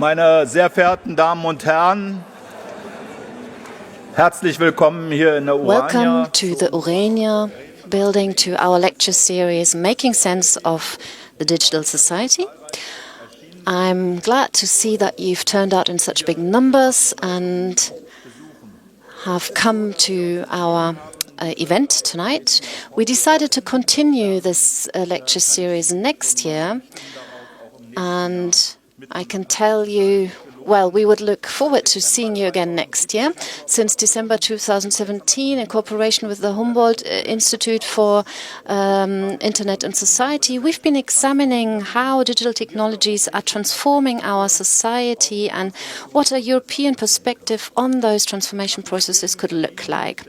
Meine sehr verehrten Damen und Herren, herzlich willkommen hier in der URANIA. Welcome to the URANIA building, to our lecture series, Making Sense of the Digital Society. I'm glad to see that you've turned out in such big numbers and have come to our event tonight. We decided to continue this lecture series next year, and I can tell you, well, we would look forward to seeing you again next year. Since December 2017, in cooperation with the Humboldt Institut for Internet and Society, we've been examining how digital technologies are transforming our society and what a European perspective on those transformation processes could look like.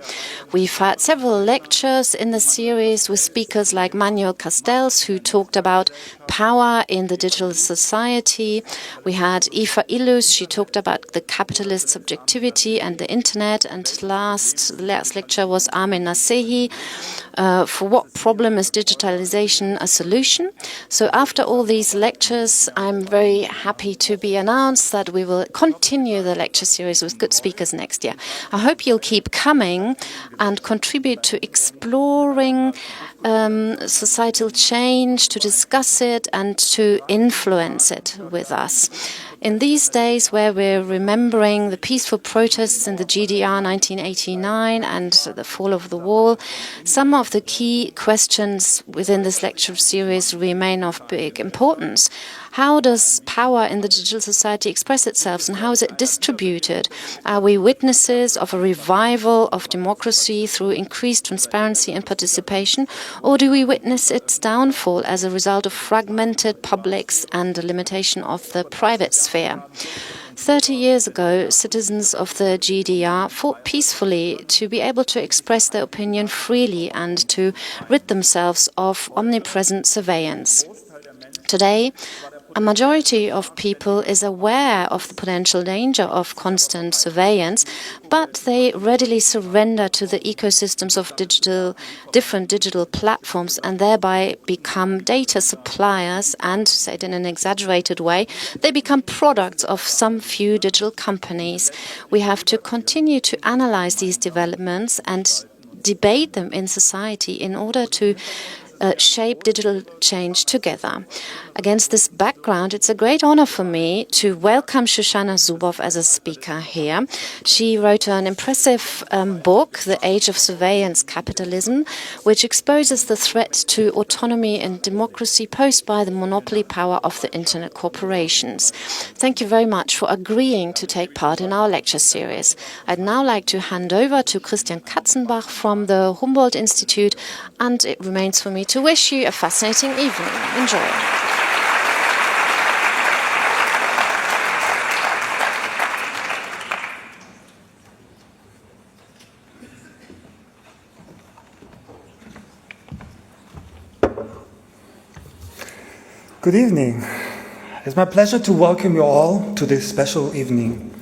We've had several lectures in the series with speakers like Manuel Castells, who talked about power in the digital society. We had Eva Illus. She talked about the capitalist subjectivity and the internet. And the last lecture was Armin Nasehi. For what problem is digitalization a solution? So after all these lectures, I'm very happy to be announced that we will continue the lecture series with good speakers next year. I hope you'll keep coming and contribute to exploring societal change, to discuss it and to influence it with us. In these days where we're remembering the peaceful protests in the GDR 1989 and the fall of the wall, some of the key questions within this lecture series remain of big importance. How does power in the digital society express itself and how is it distributed? Are we witnesses of a revival of democracy through increased transparency and participation, or do we witness its downfall as a result of fragmented publics and the limitation of the private sphere? 30 years ago, citizens of the GDR fought peacefully to be able to express their opinion freely and to rid themselves of omnipresent surveillance. Today, a majority of people is aware of the potential danger of constant surveillance, but they readily surrender to the ecosystems of different digital platforms and thereby become data suppliers and, to say it in an exaggerated way, they become products of some few digital companies. We have to continue to analyze these developments and debate them in society in order to shape digital change together. Against this background, it's a great honor for me to welcome Shoshana Zuboff as a speaker here. She wrote an impressive book, The Age of Surveillance Capitalism, which exposes the threat to autonomy and democracy posed by the monopoly power of the internet corporations. Thank you very much for agreeing to take part in our lecture series. I'd now like to hand over to Christian Katzenbach from the Humboldt Institut, and it remains for me to wish you a fascinating evening. Enjoy. Good evening. It's my pleasure to welcome you all to this special evening.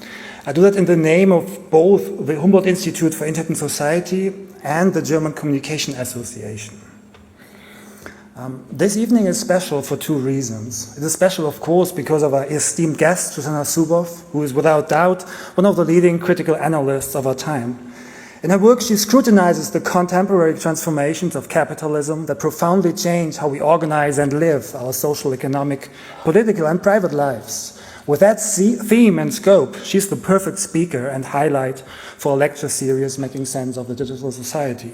I do that in the name of both the Humboldt Institute for Internet and Society and the German Communication Association. This evening is special for two reasons. It is special, of course, because of our esteemed guest, Shoshana Zuboff, who is without doubt one of the leading critical analysts of our time. In her work, she scrutinizes the contemporary transformations of capitalism that profoundly change how we organize and live our social, economic, political, and private lives. With that theme and scope, she's the perfect speaker and highlight for a lecture series Making Sense of the Digital Society.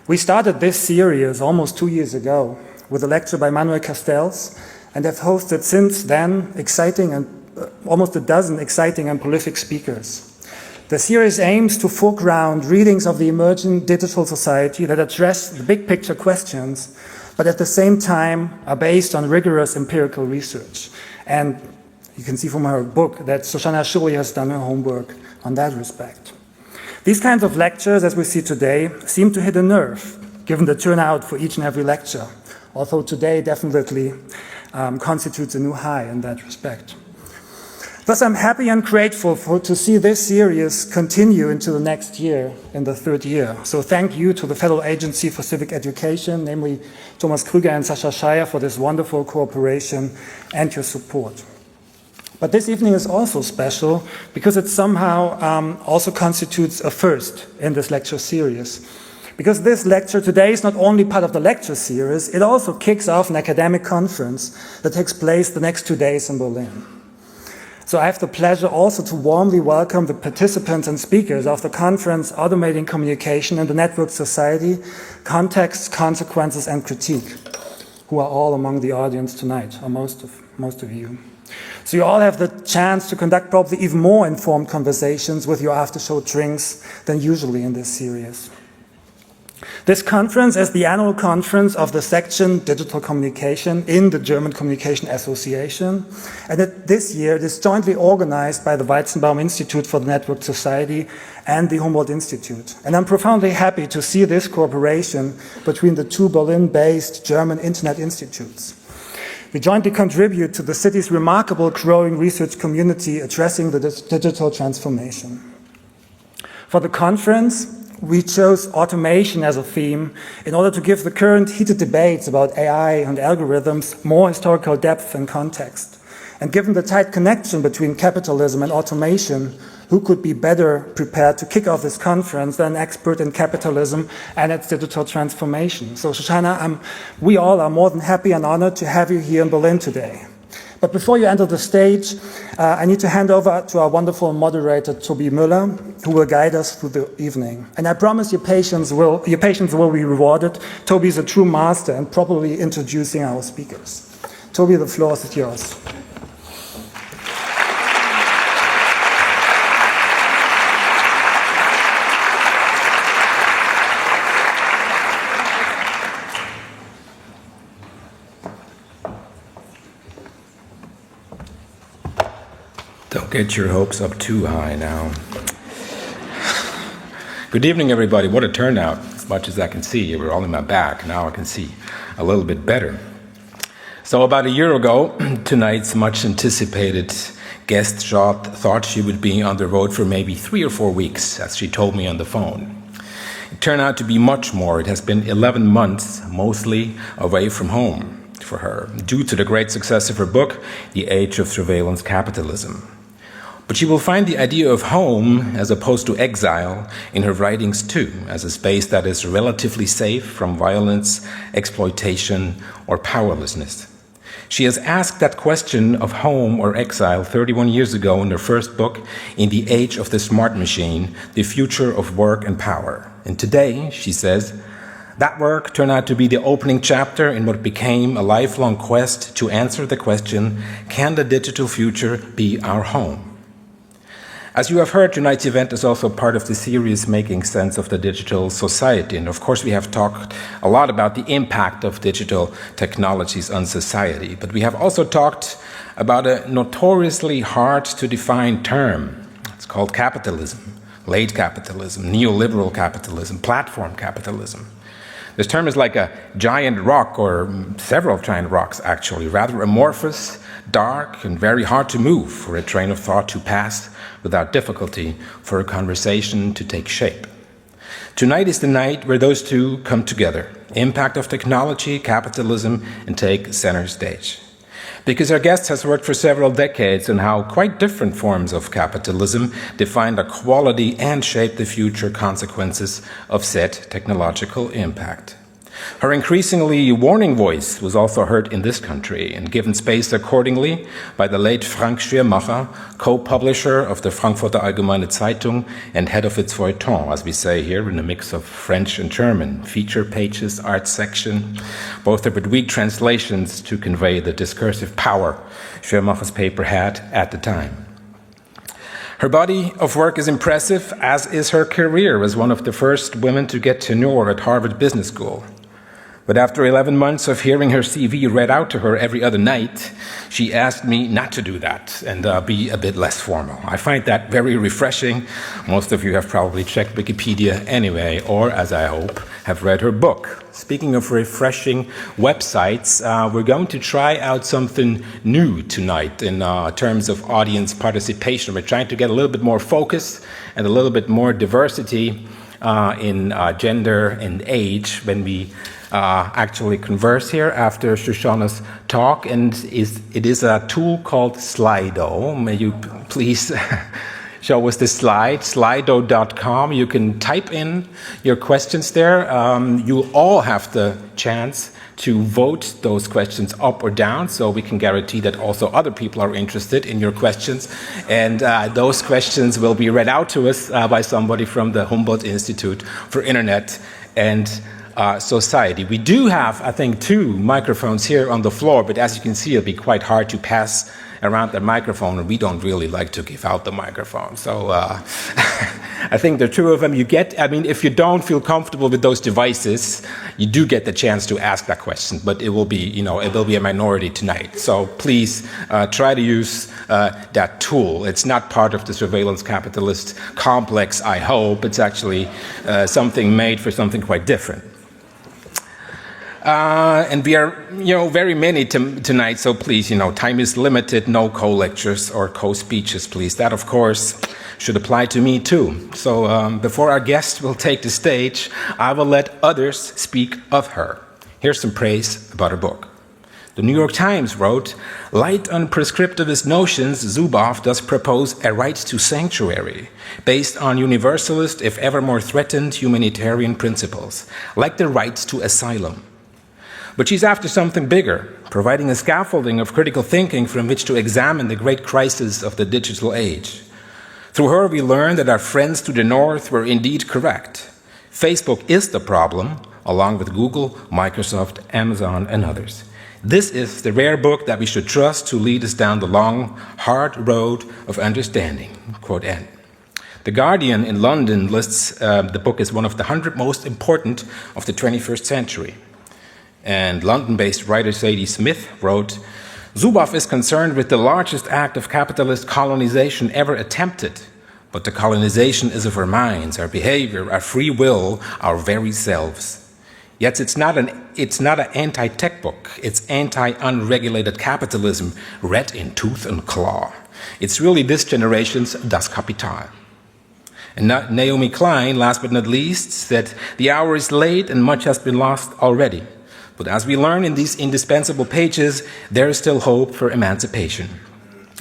We started this series almost 2 years ago with a lecture by Manuel Castells and have hosted since then almost a dozen exciting and prolific speakers. The series aims to foreground readings of the emerging digital society that address the big picture questions, but at the same time are based on rigorous empirical research. And you can see from her book that Shoshana surely has done her homework on that respect. These kinds of lectures, as we see today, seem to hit a nerve, given the turnout for each and every lecture, although today definitely constitutes a new high in that respect. Thus, I'm happy and grateful to see this series continue into the next year, in the third year. So thank you to the Federal Agency for Civic Education, namely Thomas Krüger and Sascha Scheier, for this wonderful cooperation and your support. But this evening is also special because it somehow also constitutes a first in this lecture series. Because this lecture today is not only part of the lecture series, it also kicks off an academic conference that takes place the next 2 days in Berlin. So I have the pleasure also to warmly welcome the participants and speakers of the conference Automating Communication in the Network Society, Contexts, Consequences and Critique, who are all among the audience tonight, or most of you. So you all have the chance to conduct probably even more informed conversations with your after-show drinks than usually in this series. This conference is the annual conference of the section Digital Communication in the German Communication Association. And this year it is jointly organized by the Weizenbaum Institute for the Network Society and the Humboldt Institute. And I'm profoundly happy to see this cooperation between the two Berlin-based German Internet institutes. We jointly contribute to the city's remarkable growing research community addressing the digital transformation. For the conference, we chose automation as a theme in order to give the current heated debates about AI and algorithms more historical depth and context. And given the tight connection between capitalism and automation, who could be better prepared to kick off this conference than an expert in capitalism and its digital transformation? So Shoshana, we all are more than happy and honored to have you here in Berlin today. But before you enter the stage, I need to hand over to our wonderful moderator, Toby Müller, who will guide us through the evening. And I promise your patience will be rewarded. Toby is a true master in properly introducing our speakers. Toby, the floor is yours. Don't get your hopes up too high now. Good evening, everybody. What a turnout. As much as I can see, you were all in my back. Now I can see a little bit better. So about a year ago, tonight's much anticipated guest thought she would be on the road for maybe 3 or 4 weeks, as she told me on the phone. It turned out to be much more. It has been 11 months, mostly away from home for her, due to the great success of her book, The Age of Surveillance Capitalism. But she will find the idea of home, as opposed to exile, in her writings too, as a space that is relatively safe from violence, exploitation, or powerlessness. She has asked that question of home or exile 31 years ago in her first book, In the Age of the Smart Machine, The Future of Work and Power. And today, she says, that work turned out to be the opening chapter in what became a lifelong quest to answer the question, can the digital future be our home? As you have heard, tonight's event is also part of the series Making Sense of the Digital Society. And of course, we have talked a lot about the impact of digital technologies on society. But we have also talked about a notoriously hard to define term. It's called capitalism, late capitalism, neoliberal capitalism, platform capitalism. This term is like a giant rock, or several giant rocks actually, rather amorphous, dark, and very hard to move for a train of thought to pass without difficulty, for a conversation to take shape. Tonight is the night where those two come together, impact of technology, capitalism, and take center stage. Because our guest has worked for several decades on how quite different forms of capitalism define the quality and shape the future consequences of said technological impact. Her increasingly warning voice was also heard in this country and given space accordingly by the late Frank Schirmacher, co-publisher of the Frankfurter Allgemeine Zeitung and head of its feuilleton, as we say here, in a mix of French and German, feature pages, art section. Both are but weak translations to convey the discursive power Schirmacher's paper had at the time. Her body of work is impressive, as is her career as one of the first women to get tenure at Harvard Business School. But after 11 months of hearing her CV read out to her every other night, she asked me not to do that and be a bit less formal. I find that very refreshing. Most of you have probably checked Wikipedia anyway, or, as I hope, have read her book. Speaking of refreshing websites, we're going to try out something new tonight in terms of audience participation. We're trying to get a little bit more focus and a little bit more diversity in gender and age when we actually converse here after Shoshana's talk, and it is a tool called Slido. May you please show us the slide, slido.com. You can type in your questions there. You all have the chance to vote those questions up or down, so we can guarantee that also other people are interested in your questions. And those questions will be read out to us by somebody from the Humboldt Institut for Internet and Society. We do have, I think, 2 microphones here on the floor, but as you can see, it'll be quite hard to pass around the microphone, and we don't really like to give out the microphone. So I think the 2 of them you get. I mean, if you don't feel comfortable with those devices, you do get the chance to ask that question, but it will be, it will be a minority tonight. So please try to use that tool. It's not part of the surveillance capitalist complex, I hope. It's actually something made for something quite different. And we are, very many tonight, so please, time is limited, no co-lectures or co-speeches, please. That, of course, should apply to me, too. So before our guest will take the stage, I will let others speak of her. Here's some praise about her book. The New York Times wrote, "Light on prescriptivist notions, Zuboff does propose a right to sanctuary based on universalist, if ever more threatened, humanitarian principles, like the right to asylum. But she's after something bigger, providing a scaffolding of critical thinking from which to examine the great crisis of the digital age. Through her, we learned that our friends to the north were indeed correct. Facebook is the problem, along with Google, Microsoft, Amazon, and others. This is the rare book that we should trust to lead us down the long, hard road of understanding." Quote end. The Guardian in London lists the book as one of the 100 most important of the 21st century. And London-based writer Sadie Smith wrote, "Zuboff is concerned with the largest act of capitalist colonization ever attempted. But the colonization is of our minds, our behavior, our free will, our very selves. Yet it's not an anti-tech book. It's anti-unregulated capitalism read in tooth and claw. It's really this generation's Das Kapital." And Naomi Klein, last but not least, said, "The hour is late and much has been lost already. But as we learn in these indispensable pages, there is still hope for emancipation."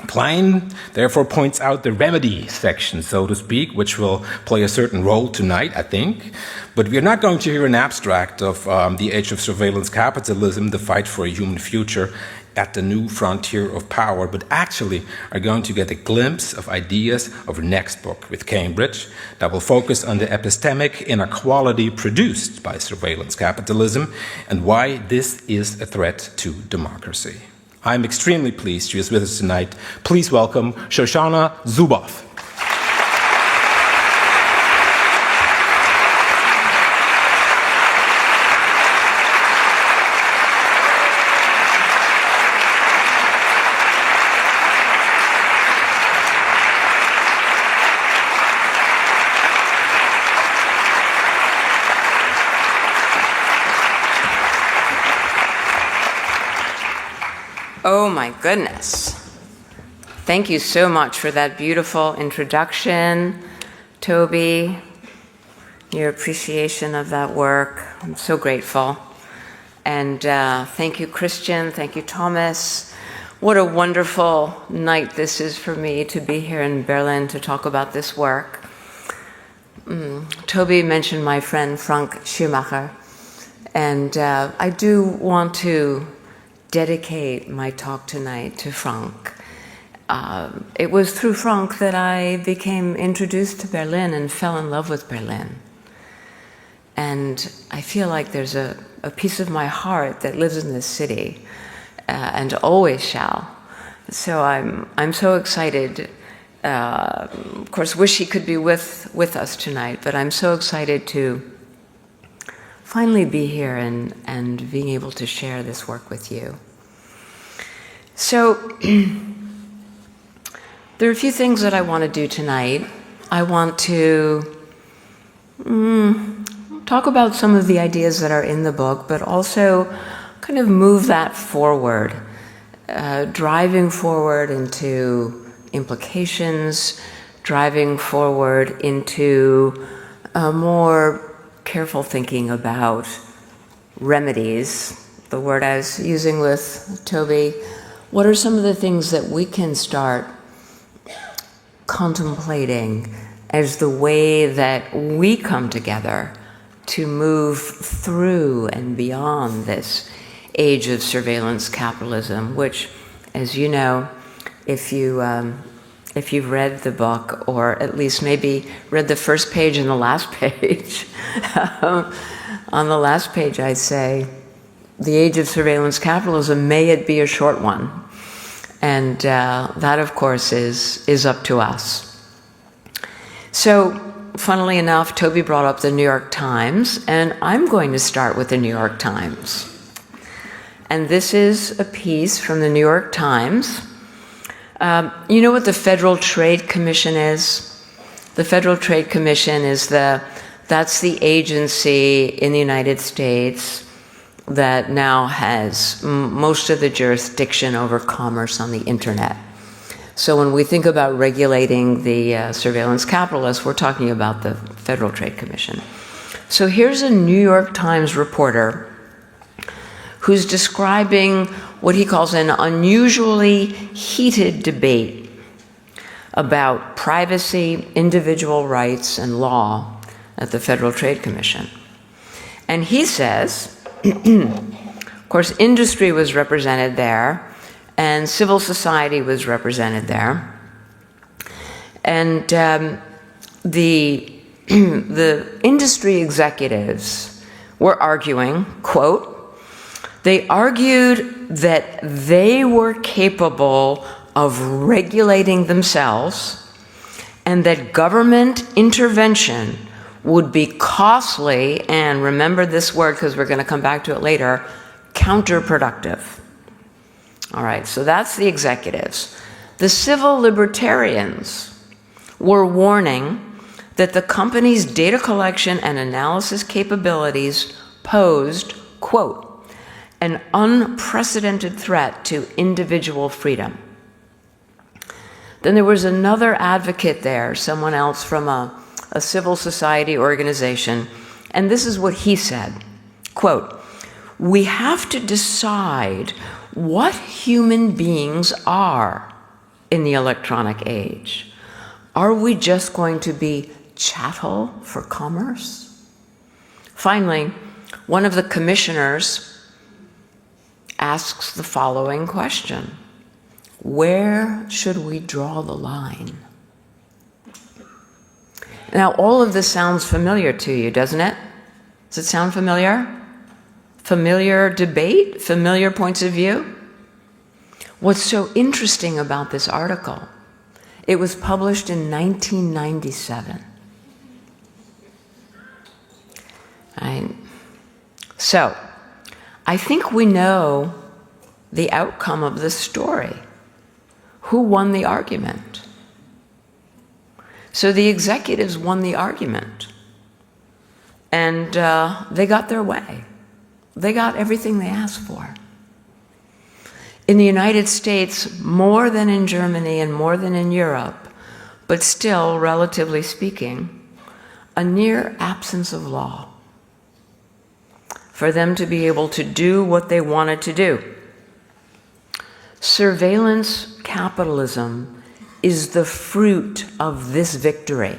Klein therefore points out the remedy section, so to speak, which will play a certain role tonight, I think. But we are not going to hear an abstract of the Age of Surveillance Capitalism, the fight for a human future at the new frontier of power, but actually are going to get a glimpse of ideas of her next book with Cambridge that will focus on the epistemic inequality produced by surveillance capitalism and why this is a threat to democracy. I'm extremely pleased she is with us tonight. Please welcome Shoshana Zuboff. Oh my goodness. Thank you so much for that beautiful introduction, Toby, your appreciation of that work. I'm so grateful. And thank you, Christian. Thank you, Thomas. What a wonderful night this is for me to be here in Berlin to talk about this work. Toby mentioned my friend Frank Schumacher, and I do want to dedicate my talk tonight to Frank. It was through Frank that I became introduced to Berlin and fell in love with Berlin. And I feel like there's a piece of my heart that lives in this city and always shall. So I'm so excited. Of course, wish he could be with us tonight, but I'm so excited to finally be here and being able to share this work with you. So there are a few things that I want to do tonight. I want to talk about some of the ideas that are in the book, but also kind of move that forward, driving forward into implications, driving forward into more careful thinking about remedies, the word I was using with Toby, what are some of the things that we can start contemplating as the way that we come together to move through and beyond this age of surveillance capitalism, which, as you know, if you've read the book, or at least maybe read the first page and the last page, on the last page I say, the age of surveillance capitalism, may it be a short one. And that, of course, is up to us. So, funnily enough, Toby brought up the New York Times, and I'm going to start with the New York Times. And this is a piece from the New York Times. You know what the Federal Trade Commission is? The Federal Trade Commission is that's the agency in the United States that now has most of the jurisdiction over commerce on the internet. So when we think about regulating the surveillance capitalists, we're talking about the Federal Trade Commission. So here's a New York Times reporter who's describing what he calls an unusually heated debate about privacy, individual rights, and law at the Federal Trade Commission. And he says, of course, industry was represented there, and civil society was represented there. And the industry executives were arguing, quote, they argued that they were capable of regulating themselves and that government intervention would be costly and, remember this word because we're going to come back to it later, counterproductive. All right, so that's the executives. The civil libertarians were warning that the company's data collection and analysis capabilities posed, quote, an unprecedented threat to individual freedom. Then there was another advocate there, someone else from a civil society organization, and this is what he said, quote, we have to decide what human beings are in the electronic age. Are we just going to be chattel for commerce? Finally, one of the commissioners asks the following question: where should we draw the line? Now, all of this sounds familiar to you, doesn't it? Does it sound familiar? Familiar debate? Familiar points of view? What's so interesting about this article, it was published in 1997. So, I think we know the outcome of this story. Who won the argument? So the executives won the argument, and they got their way. They got everything they asked for. In the United States, more than in Germany and more than in Europe, but still, relatively speaking, a near absence of law for them to be able to do what they wanted to do. Surveillance capitalism is the fruit of this victory,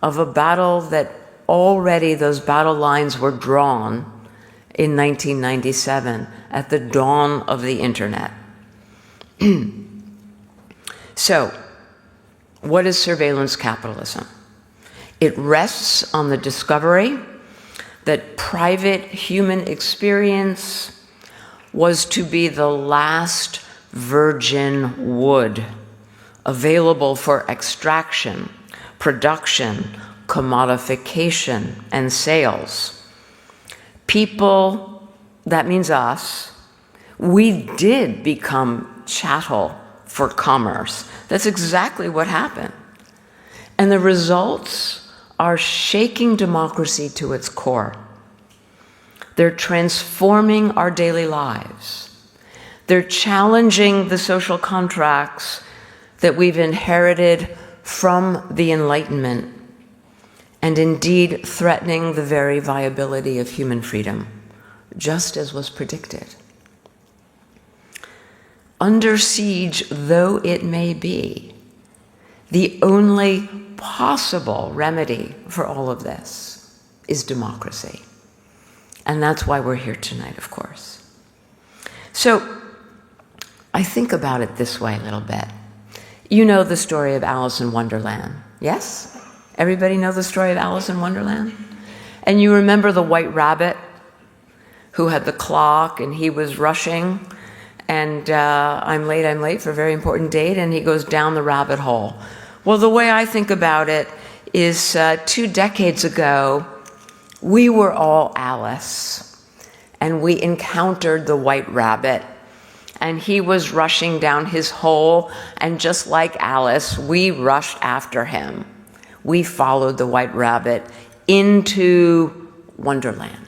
of a battle that already those battle lines were drawn in 1997 at the dawn of the internet. So, what is surveillance capitalism? It rests on the discovery that private human experience was to be the last virgin wood available for extraction, production, commodification, and sales. People, that means us, we did become chattel for commerce. That's exactly what happened. And the results are shaking democracy to its core. They're transforming our daily lives. They're challenging the social contracts that we've inherited from the Enlightenment, and indeed threatening the very viability of human freedom, just as was predicted. Under siege though it may be, the only possible remedy for all of this is democracy. And that's why we're here tonight, of course. So I think about it this way a little bit. You know the story of Alice in Wonderland, yes? Everybody know the story of Alice in Wonderland? And you remember the white rabbit who had the clock and he was rushing and I'm late for a very important date, and he goes down the rabbit hole. Well, the way I think about it is 2 decades ago, we were all Alice, and we encountered the white rabbit, and he was rushing down his hole, and just like Alice, we rushed after him. We followed the white rabbit into Wonderland.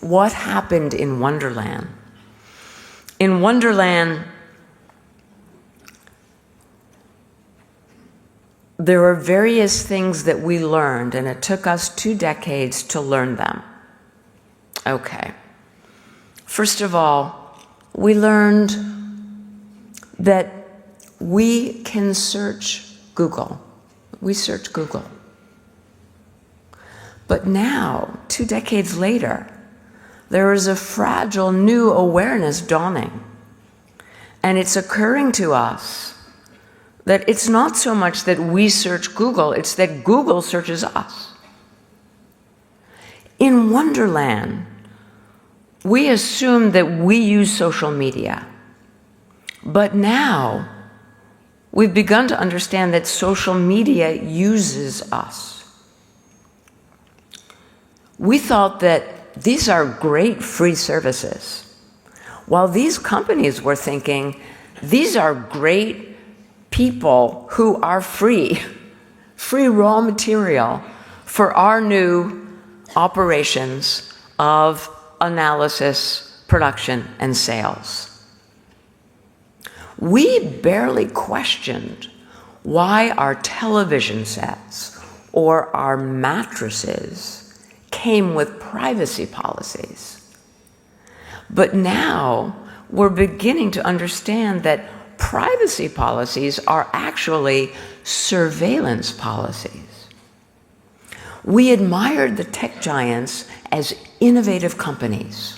What happened in Wonderland? In Wonderland, there are various things that we learned, and it took us 2 decades to learn them. Okay. First of all, we learned that we can search Google. We search Google. But now, 2 decades later, there is a fragile new awareness dawning. And it's occurring to us that it's not so much that we search Google, it's that Google searches us. In Wonderland, we assume that we use social media. But now, we've begun to understand that social media uses us. We thought that these are great free services, while these companies were thinking, these are great people who are free raw material for our new operations of analysis, production, and sales. We barely questioned why our television sets or our mattresses came with privacy policies. But now we're beginning to understand that privacy policies are actually surveillance policies. We admired the tech giants as innovative companies.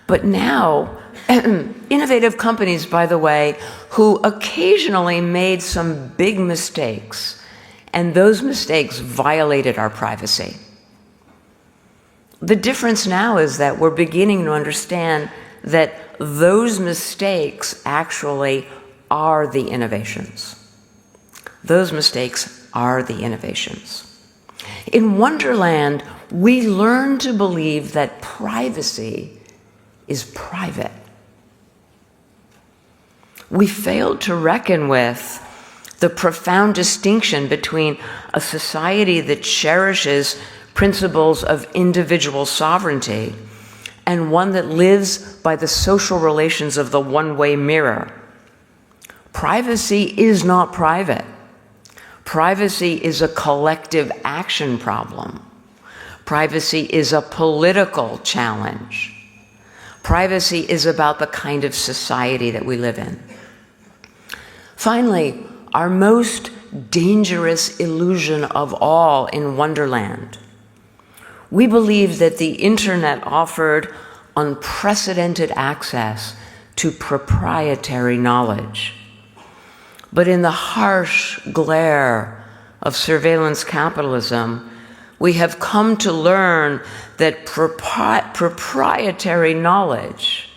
But now, innovative companies, by the way, who occasionally made some big mistakes, and those mistakes violated our privacy. The difference now is that we're beginning to understand that those mistakes actually are the innovations. Those mistakes are the innovations. In Wonderland, we learn to believe that privacy is private. We failed to reckon with the profound distinction between a society that cherishes principles of individual sovereignty and one that lives by the social relations of the one-way mirror. Privacy is not private. Privacy is a collective action problem. Privacy is a political challenge. Privacy is about the kind of society that we live in. Finally, our most dangerous illusion of all in Wonderland. We believe that the internet offered unprecedented access to proprietary knowledge. But in the harsh glare of surveillance capitalism, we have come to learn that proprietary knowledge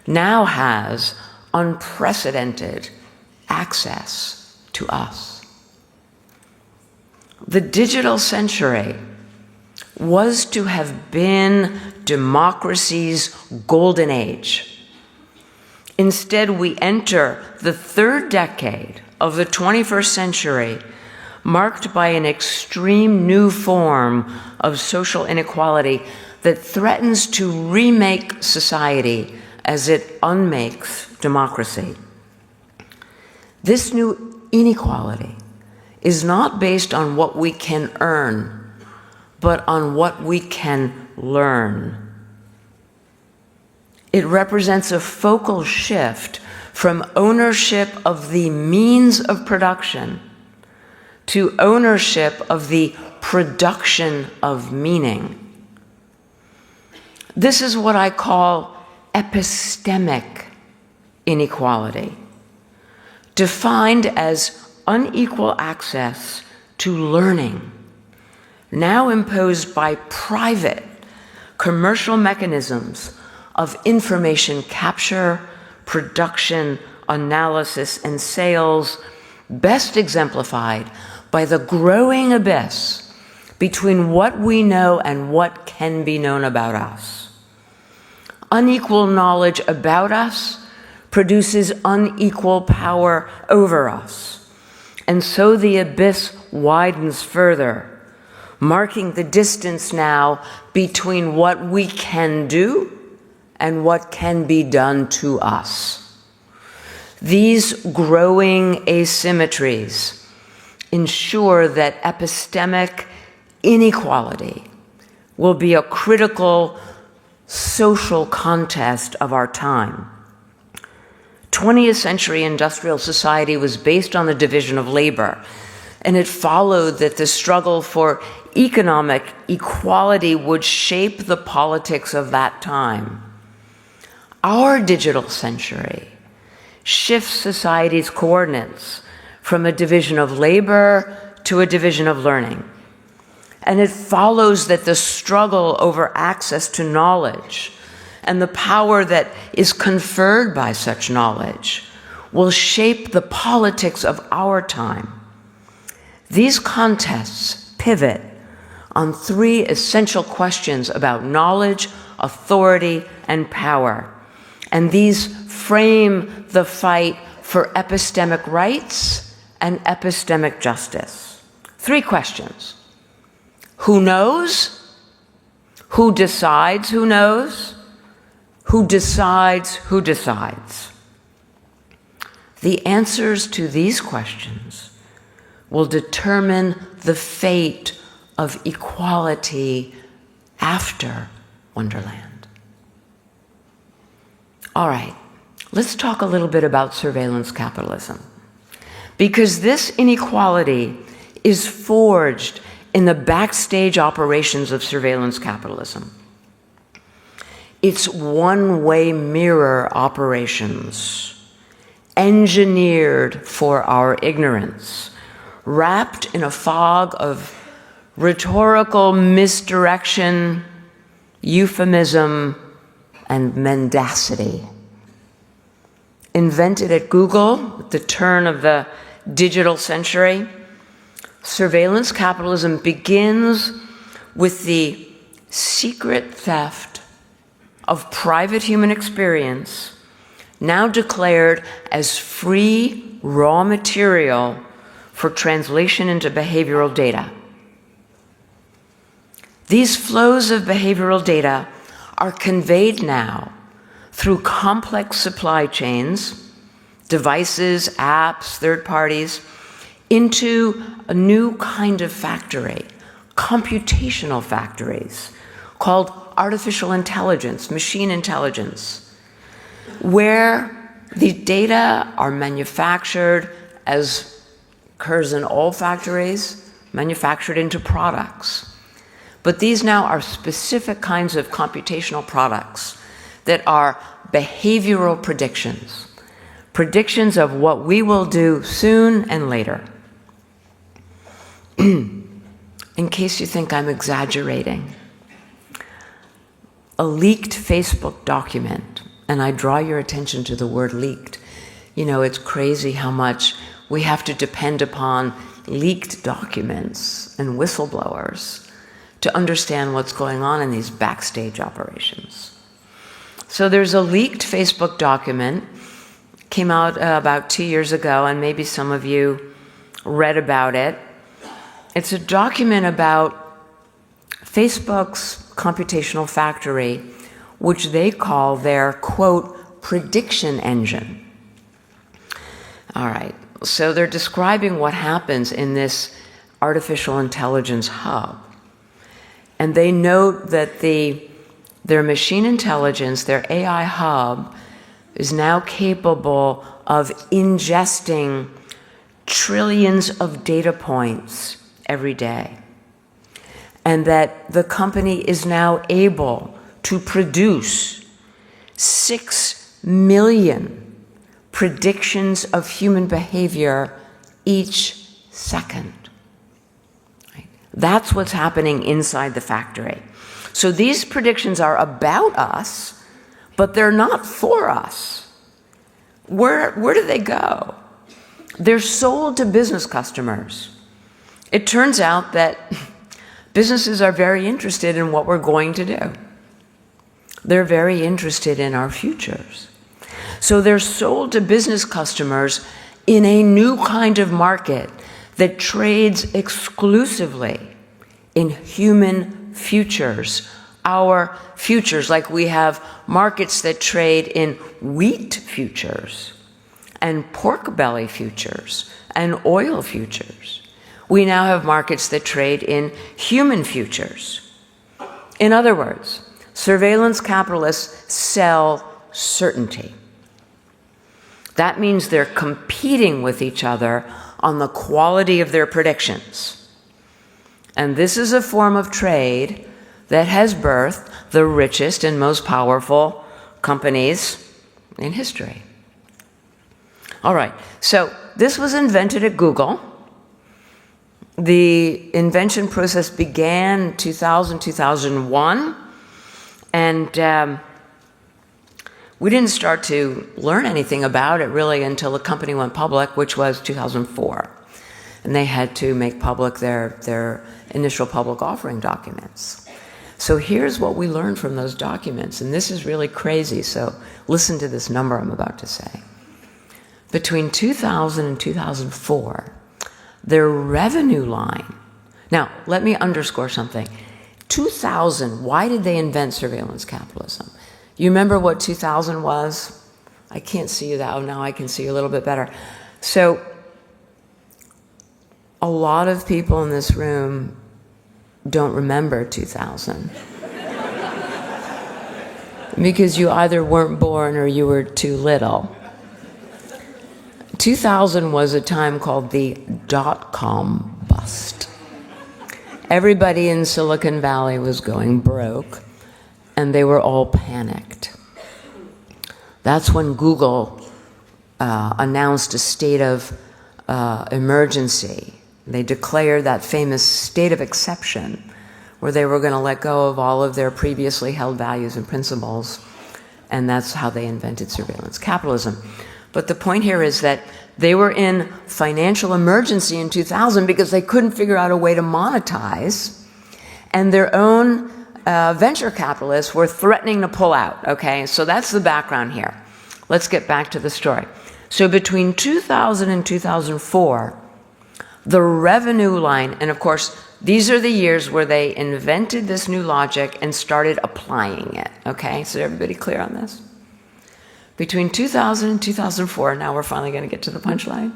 now has unprecedented access to us. The digital century was to have been democracy's golden age. Instead, we enter the 3rd decade of the 21st century, marked by an extreme new form of social inequality that threatens to remake society as it unmakes democracy. This new inequality is not based on what we can earn, but on what we can learn. It represents a focal shift from ownership of the means of production to ownership of the production of meaning. This is what I call epistemic inequality, defined as unequal access to learning, now imposed by private commercial mechanisms of information capture, production, analysis, and sales, best exemplified by the growing abyss between what we know and what can be known about us. Unequal knowledge about us produces unequal power over us, and so the abyss widens further, marking the distance now between what we can do and what can be done to us. These growing asymmetries ensure that epistemic inequality will be a critical social contest of our time. 20th century industrial society was based on the division of labor, and it followed that the struggle for economic equality would shape the politics of that time. Our digital century shifts society's coordinates from a division of labor to a division of learning. And it follows that the struggle over access to knowledge and the power that is conferred by such knowledge will shape the politics of our time. These contests pivot on three essential questions about knowledge, authority, and power. And these frame the fight for epistemic rights and epistemic justice. Three questions. Who knows? Who decides who knows? Who decides who decides? The answers to these questions will determine the fate of equality after Wonderland. All right, let's talk a little bit about surveillance capitalism, because this inequality is forged in the backstage operations of surveillance capitalism. It's one-way mirror operations, engineered for our ignorance, wrapped in a fog of rhetorical misdirection, euphemism, and mendacity. Invented at Google at the turn of the digital century, surveillance capitalism begins with the secret theft of private human experience, now declared as free raw material for translation into behavioral data. These flows of behavioral data are conveyed now through complex supply chains, devices, apps, third parties, into a new kind of factory, computational factories, called artificial intelligence, machine intelligence, where the data are manufactured, as occurs in all factories, manufactured into products. But these now are specific kinds of computational products that are behavioral predictions, predictions of what we will do soon and later. In case you think I'm exaggerating, a leaked Facebook document, and I draw your attention to the word leaked. You know, it's crazy how much we have to depend upon leaked documents and whistleblowers to understand what's going on in these backstage operations. So there's a leaked Facebook document, came out about 2 years ago, and maybe some of you read about it. It's a document about Facebook's computational factory, which they call their, quote, prediction engine. All right, so they're describing what happens in this artificial intelligence hub. And they note that their machine intelligence, their AI hub, is now capable of ingesting trillions of data points every day. And that the company is now able to produce 6 million predictions of human behavior each second. Right? That's what's happening inside the factory. So these predictions are about us, but they're not for us. Where do they go? They're sold to business customers. It turns out that businesses are very interested in what we're going to do. They're very interested in our futures. So they're sold to business customers in a new kind of market that trades exclusively in human futures. Our futures, like we have markets that trade in wheat futures and pork belly futures and oil futures. We now have markets that trade in human futures. In other words, surveillance capitalists sell certainty. That means they're competing with each other on the quality of their predictions. And this is a form of trade that has birthed the richest and most powerful companies in history. All right, so this was invented at Google. The invention process began 2000, 2001, and we didn't start to learn anything about it really until the company went public, which was 2004. And they had to make public their initial public offering documents. So here's what we learned from those documents, and this is really crazy, so listen to this number I'm about to say. Between 2000 and 2004, their revenue line, now let me underscore something. 2000, why did they invent surveillance capitalism? You remember what 2000 was? I can't see you that, now I can see you a little bit better. So a lot of people in this room don't remember 2000. Because you either weren't born or you were too little. 2000 was a time called the dot-com bust. Everybody in Silicon Valley was going broke, and they were all panicked. That's when Google announced a state of emergency. They declared that famous state of exception, where they were going to let go of all of their previously held values and principles, and that's how they invented surveillance capitalism. But the point here is that they were in financial emergency in 2000 because they couldn't figure out a way to monetize, and their own venture capitalists were threatening to pull out, okay? So that's the background here. Let's get back to the story. So between 2000 and 2004, the revenue line, and of course, these are the years where they invented this new logic and started applying it, okay? So everybody clear on this? Between 2000 and 2004, now we're finally going to get to the punchline,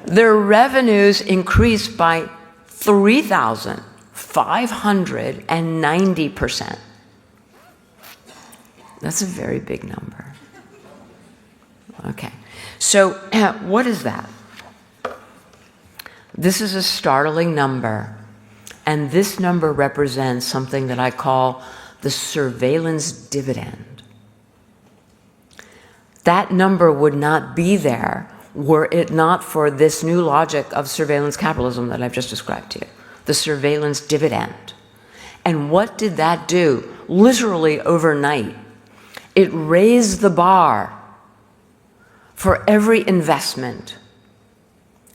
their revenues increased by 3,590%. That's a very big number. Okay, so what is that? This is a startling number, and this number represents something that I call the surveillance dividend. That number would not be there were it not for this new logic of surveillance capitalism that I've just described to you, the surveillance dividend. And what did that do? Literally overnight, it raised the bar for every investment.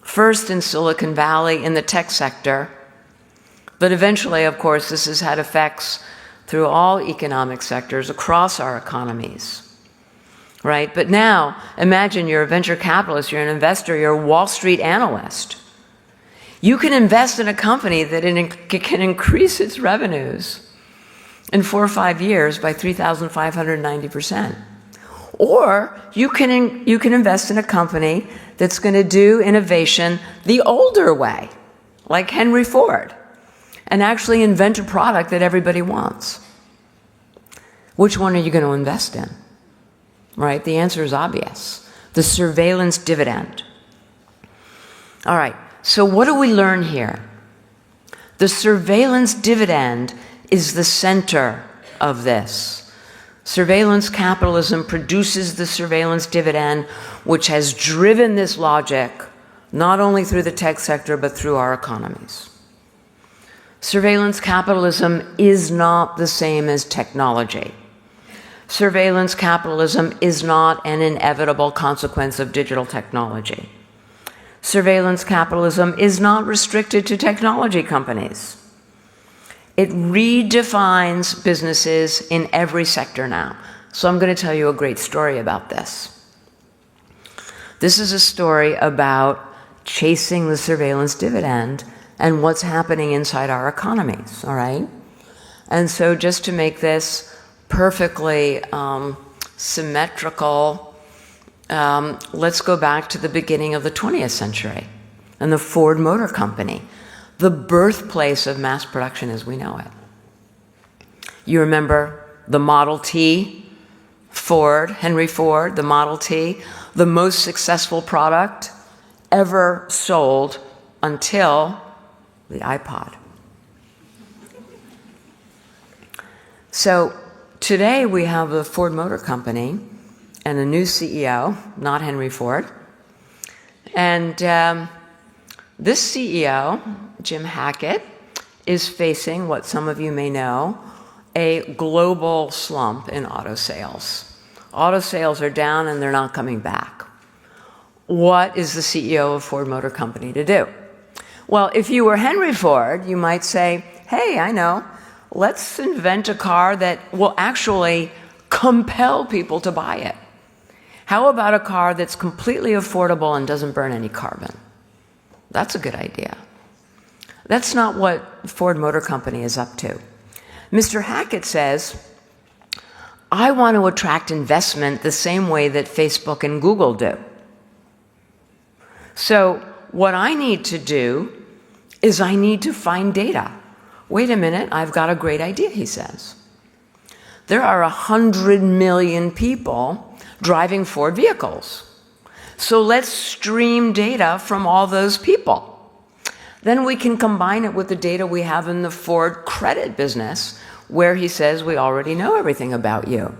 First in Silicon Valley, in the tech sector, but eventually, of course, this has had effects through all economic sectors across our economies. Right? But now, imagine you're a venture capitalist, you're an investor, you're a Wall Street analyst. You can invest in a company that can increase its revenues in 4 or 5 years by 3,590%. Or you can invest in a company that's going to do innovation the older way, like Henry Ford. and actually invent a product that everybody wants. Which one are you going to invest in? Right? The answer is obvious. The surveillance dividend. All right, so what do we learn here? The surveillance dividend is the center of this. Surveillance capitalism produces the surveillance dividend, which has driven this logic not only through the tech sector, but through our economies. Surveillance capitalism is not the same as technology. Surveillance capitalism is not an inevitable consequence of digital technology. Surveillance capitalism is not restricted to technology companies. It redefines businesses in every sector now. So I'm going to tell you a great story about this. This is a story about chasing the surveillance dividend and what's happening inside our economies, all right? And so just to make this perfectly symmetrical, let's go back to the beginning of the 20th century and the Ford Motor Company, the birthplace of mass production as we know it. You remember the Model T, Ford, Henry Ford, the Model T, the most successful product ever sold until the iPod. So today we have the Ford Motor Company and a new CEO, not Henry Ford. And this CEO, Jim Hackett, is facing what some of you may know, a global slump in auto sales. Auto sales are down and they're not coming back. What is the CEO of Ford Motor Company to do? Well, if you were Henry Ford, you might say, hey, I know, let's invent a car that will actually compel people to buy it. How about a car that's completely affordable and doesn't burn any carbon? That's a good idea. That's not what Ford Motor Company is up to. Mr. Hackett says, I want to attract investment the same way that Facebook and Google do. So what I need to do is I need to find data. Wait a minute, I've got a great idea, he says. There are 100 million people driving Ford vehicles. So let's stream data from all those people. Then we can combine it with the data we have in the Ford credit business, where he says we already know everything about you.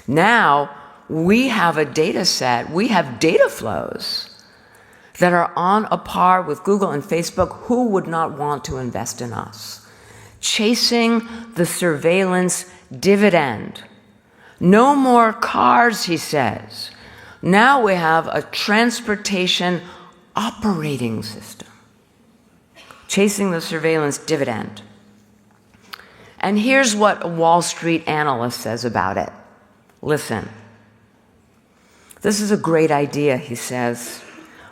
Now we have a data set, we have data flows that are on a par with Google and Facebook. Who would not want to invest in us? Chasing the surveillance dividend. No more cars, he says. Now we have a transportation operating system. Chasing the surveillance dividend. And here's what a Wall Street analyst says about it. Listen. This is a great idea, he says.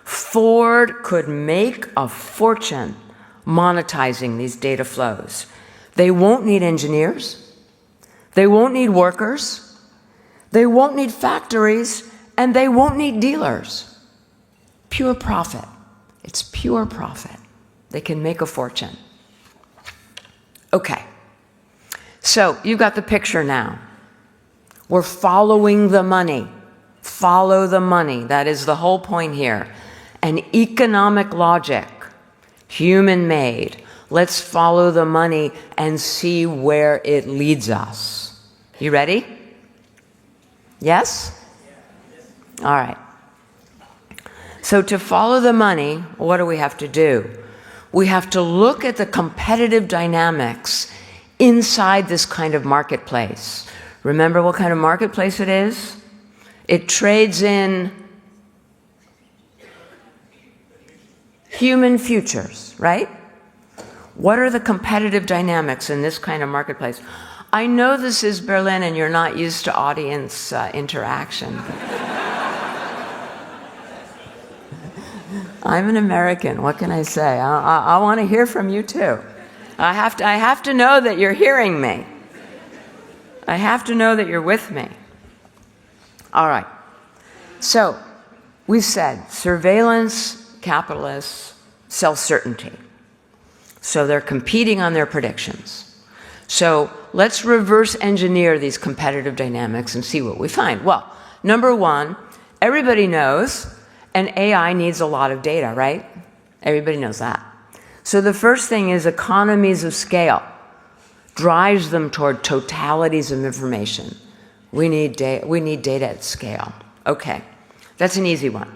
Ford could make a fortune monetizing these data flows. They won't need engineers. They won't need workers. They won't need factories. And they won't need dealers. Pure profit. It's pure profit. They can make a fortune. Okay. So you've got the picture now. We're following the money. Follow the money. That is the whole point here. An economic logic, human-made. Let's follow the money and see where it leads us. You ready? Yes? All right. So to follow the money, what do we have to do? We have to look at the competitive dynamics inside this kind of marketplace. Remember what kind of marketplace it is? It trades in human futures, right? What are the competitive dynamics in this kind of marketplace? I know this is Berlin and you're not used to audience interaction. I'm an American, what can I say? I want to hear from you too. I have to know that you're hearing me. I have to know that you're with me. All right. So we've said surveillance capitalists sell certainty. So they're competing on their predictions. So let's reverse engineer these competitive dynamics and see what we find. Well, number one, everybody knows an AI needs a lot of data, right? Everybody knows that. So the first thing is economies of scale drives them toward totalities of information. We need data at scale. Okay, that's an easy one.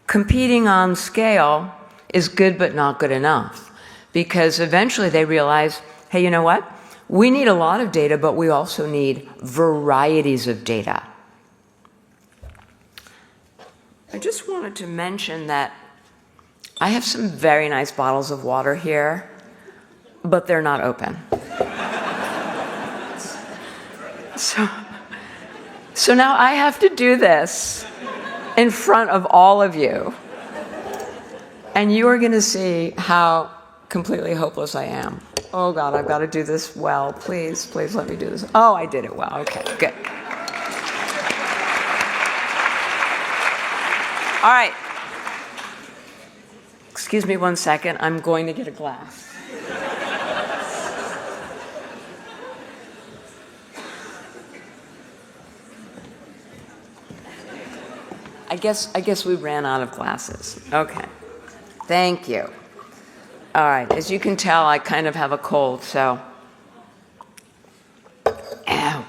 Competing on scale is good but not good enough, because eventually they realize, hey, you know what? We need a lot of data, but we also need varieties of data. I just wanted to mention that I have some very nice bottles of water here, but they're not open. So now I have to do this in front of all of you. And you are going to see how completely hopeless I am. Oh, God, I've got to do this well. Please, please let me do this. Oh, I did it well. Okay, good. All right. Excuse me 1 second. I'm going to get a glass. I guess we ran out of glasses. Okay. Thank you. All right. As you can tell, I kind of have a cold, so. Ow.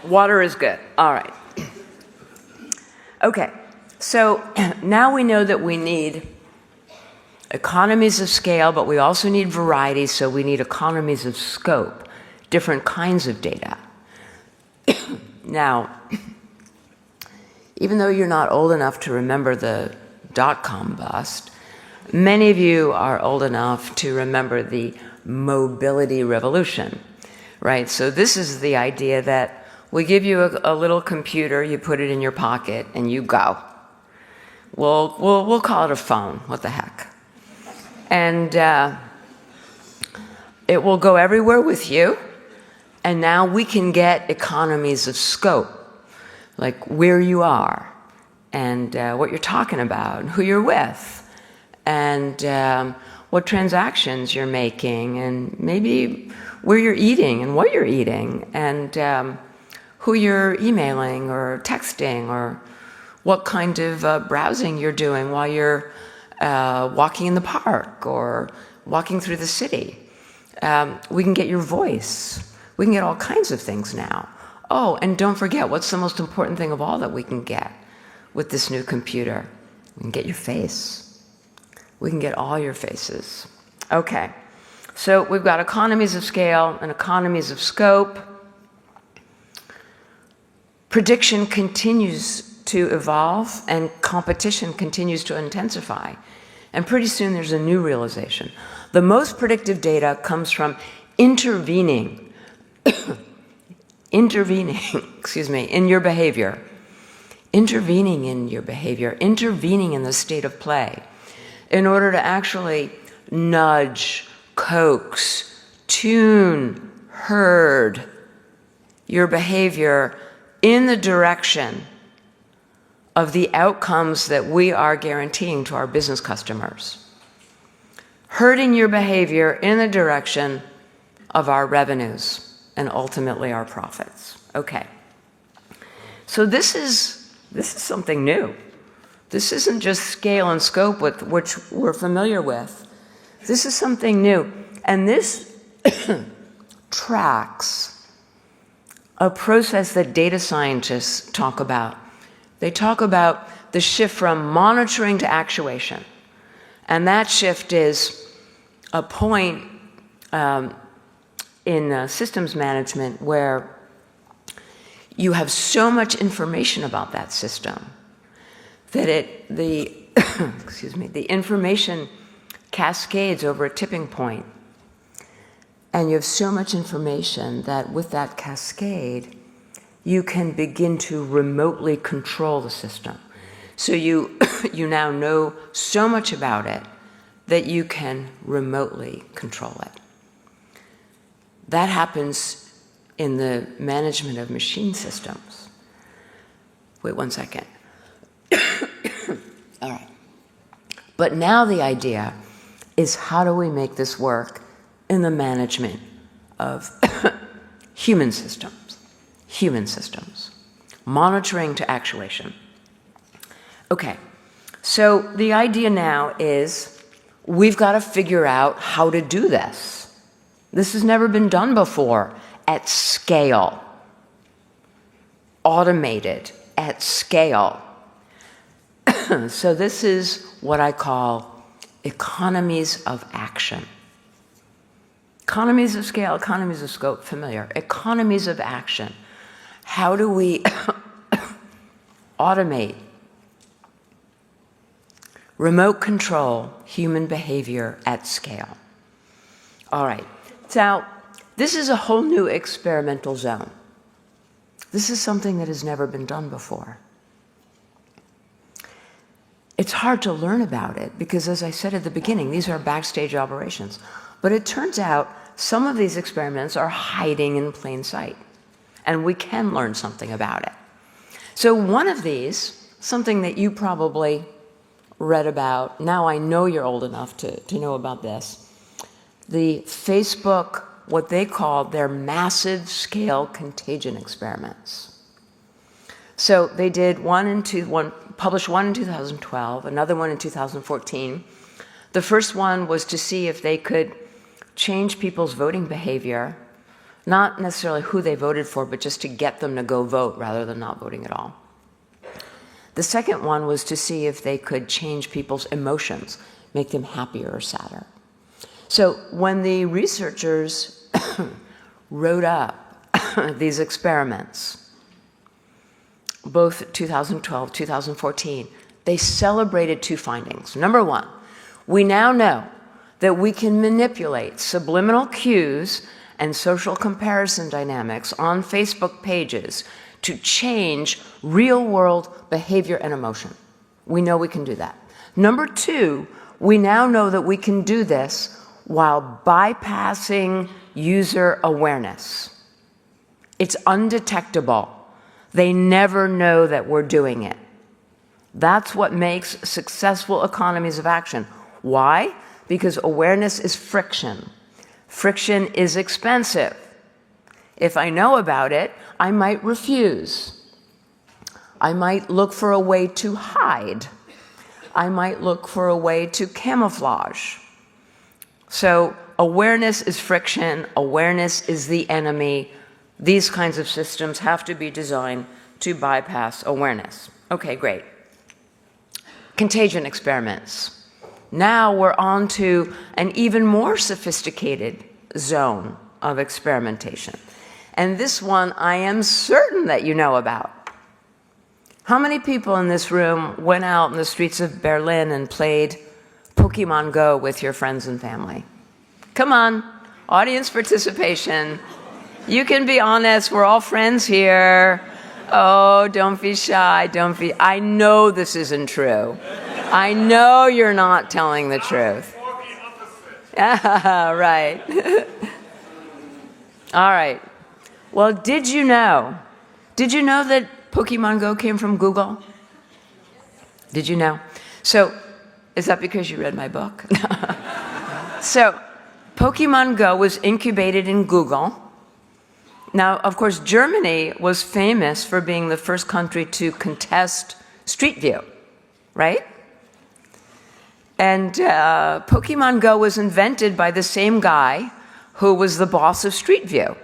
Water is good. All right. Okay. So now we know that we need economies of scale, but we also need variety, so we need economies of scope, different kinds of data. Now, even though you're not old enough to remember the dot-com bust, many of you are old enough to remember the mobility revolution, right? So this is the idea that we give you a little computer, you put it in your pocket, and you go. We'll call it a phone, what the heck. And it will go everywhere with you, and now we can get economies of scope, like where you are, and what you're talking about, and who you're with, and what transactions you're making, and maybe where you're eating and what you're eating, and who you're emailing or texting, or what kind of browsing you're doing while you're walking in the park or walking through the city. We can get your voice. We can get all kinds of things now. Oh, and don't forget, what's the most important thing of all that we can get with this new computer? We can get your face. We can get all your faces. Okay, so we've got economies of scale and economies of scope. Prediction continues to evolve and competition continues to intensify. And pretty soon there's a new realization. The most predictive data comes from intervening in your behavior, intervening in the state of play, in order to actually nudge, coax, tune, herd your behavior in the direction of the outcomes that we are guaranteeing to our business customers. Herding your behavior in the direction of our revenues and ultimately our profits. Okay. So this is something new. This isn't just scale and scope, which we're familiar with. This is something new. And this tracks a process that data scientists talk about. They talk about the shift from monitoring to actuation. And that shift is a point in systems management where you have so much information about that system that the information cascades over a tipping point. And you have so much information that with that cascade, you can begin to remotely control the system. So you now know so much about it that you can remotely control it. That happens in the management of machine systems. Wait 1 second. All right. But now the idea is how do we make this work in the management of human systems, monitoring to actuation. Okay, so the idea now is we've got to figure out how to do this. This has never been done before at scale, automated at scale. So this is what I call economies of action. Economies of scale, economies of scope, familiar. Economies of action. How do we automate, remote control human behavior at scale? All right. Now, this is a whole new experimental zone. This is something that has never been done before. It's hard to learn about it because, as I said at the beginning, these are backstage operations. But it turns out some of these experiments are hiding in plain sight, and we can learn something about it. So one of these, something that you probably read about, now I know you're old enough to know about this, the Facebook, what they call their massive scale contagion experiments. So they did published one in 2012, another one in 2014. The first one was to see if they could change people's voting behavior, not necessarily who they voted for, but just to get them to go vote rather than not voting at all. The second one was to see if they could change people's emotions, make them happier or sadder. So when the researchers wrote up these experiments, both 2012, 2014, they celebrated two findings. Number one, we now know that we can manipulate subliminal cues and social comparison dynamics on Facebook pages to change real-world behavior and emotion. We know we can do that. Number two, we now know that we can do this while bypassing user awareness. It's undetectable. They never know that we're doing it. That's what makes successful economies of action. Why? Because awareness is friction. Friction is expensive. If I know about it, I might refuse. I might look for a way to hide. I might look for a way to camouflage. So awareness is friction. Awareness is the enemy. These kinds of systems have to be designed to bypass awareness. Okay, great. Contagion experiments. Now we're on to an even more sophisticated zone of experimentation. And this one I am certain that you know about. How many people in this room went out in the streets of Berlin and played Pokemon Go with your friends and family? Come on, audience participation. You can be honest, we're all friends here. Oh, don't be shy, I know this isn't true. I know you're not telling the truth. Right. All right. Well, did you know that Pokemon Go came from Google? Did you know? So, is that because you read my book? So, Pokemon Go was incubated in Google. Now, of course, Germany was famous for being the first country to contest Street View, right? And Pokemon Go was invented by the same guy who was the boss of Street View,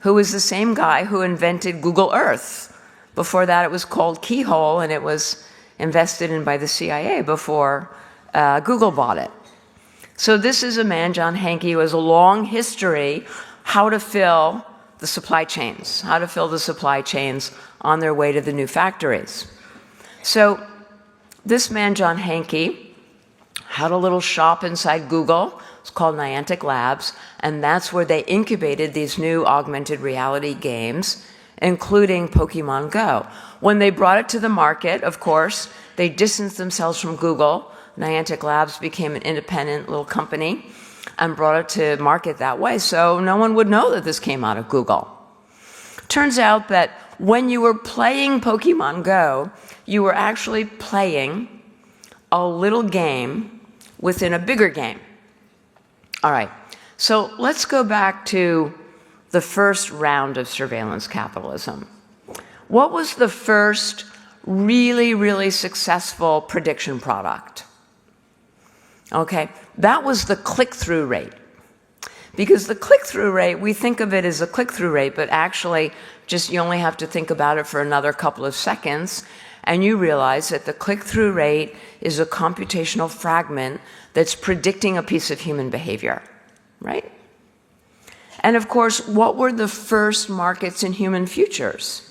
who was the same guy who invented Google Earth. Before that, it was called Keyhole, and it was invested in by the CIA before Google bought it. So this is a man, John Hanke, who has a long history how to fill the supply chains, on their way to the new factories. So this man, John Hanke, had a little shop inside Google. It's called Niantic Labs, and that's where they incubated these new augmented reality games, including Pokemon Go. When they brought it to the market, of course, they distanced themselves from Google. Niantic Labs became an independent little company and brought it to market that way, so no one would know that this came out of Google. Turns out that when you were playing Pokemon Go, you were actually playing a little game within a bigger game. All right, so let's go back to the first round of surveillance capitalism. What was the first really, really successful prediction product? Okay, that was the click-through rate. Because the click-through rate, we think of it as a click-through rate, but actually just you only have to think about it for another couple of seconds, and you realize that the click-through rate is a computational fragment that's predicting a piece of human behavior, right? And of course, what were the first markets in human futures?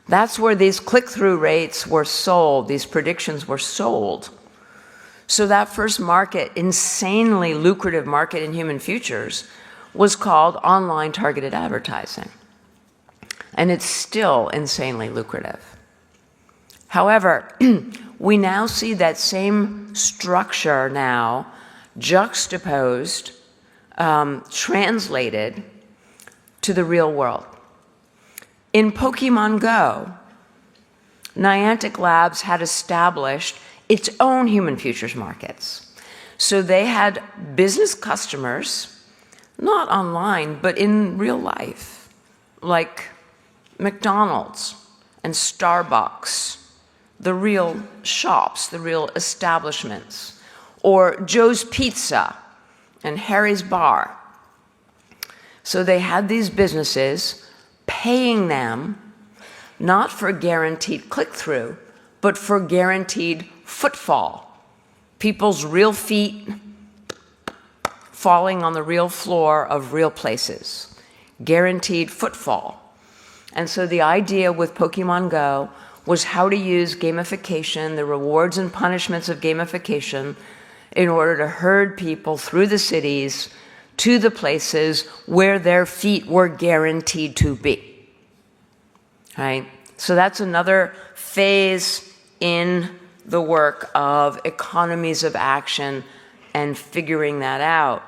That's where these click-through rates were sold, these predictions were sold. So that first market, insanely lucrative market in human futures, was called online targeted advertising. And it's still insanely lucrative. However, we now see that same structure now juxtaposed, translated to the real world. In Pokemon Go, Niantic Labs had established its own human futures markets. So they had business customers, not online, but in real life, like McDonald's and Starbucks, the real shops, the real establishments, or Joe's Pizza and Harry's Bar. So they had these businesses paying them not for guaranteed click-through, but for guaranteed footfall. People's real feet falling on the real floor of real places. Guaranteed footfall. And so the idea with Pokemon Go was how to use gamification, the rewards and punishments of gamification, in order to herd people through the cities to the places where their feet were guaranteed to be. Right? So that's another phase in the work of economies of action and figuring that out.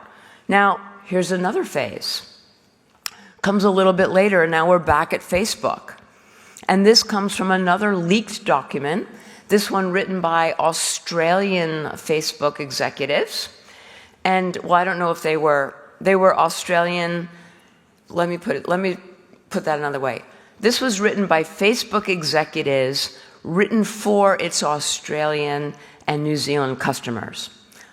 Now, here's another phase. Comes a little bit later, and now we're back at Facebook. And this comes from another leaked document, this one written by Australian Facebook executives. And, well, I don't know if they were Australian. Let me put that another way. This was written by Facebook executives, written for its Australian and New Zealand customers.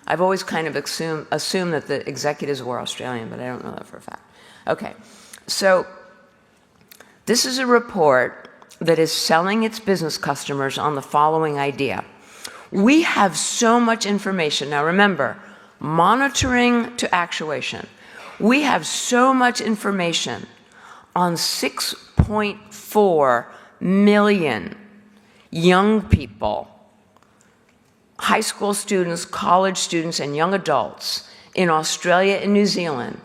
I've always kind of assumed that the executives were Australian, but I don't know that for a fact. Okay, so this is a report that is selling its business customers on the following idea. We have so much information. Now remember, monitoring to actuation. We have so much information on 6.4 million young people, high school students, college students, and young adults in Australia and New Zealand,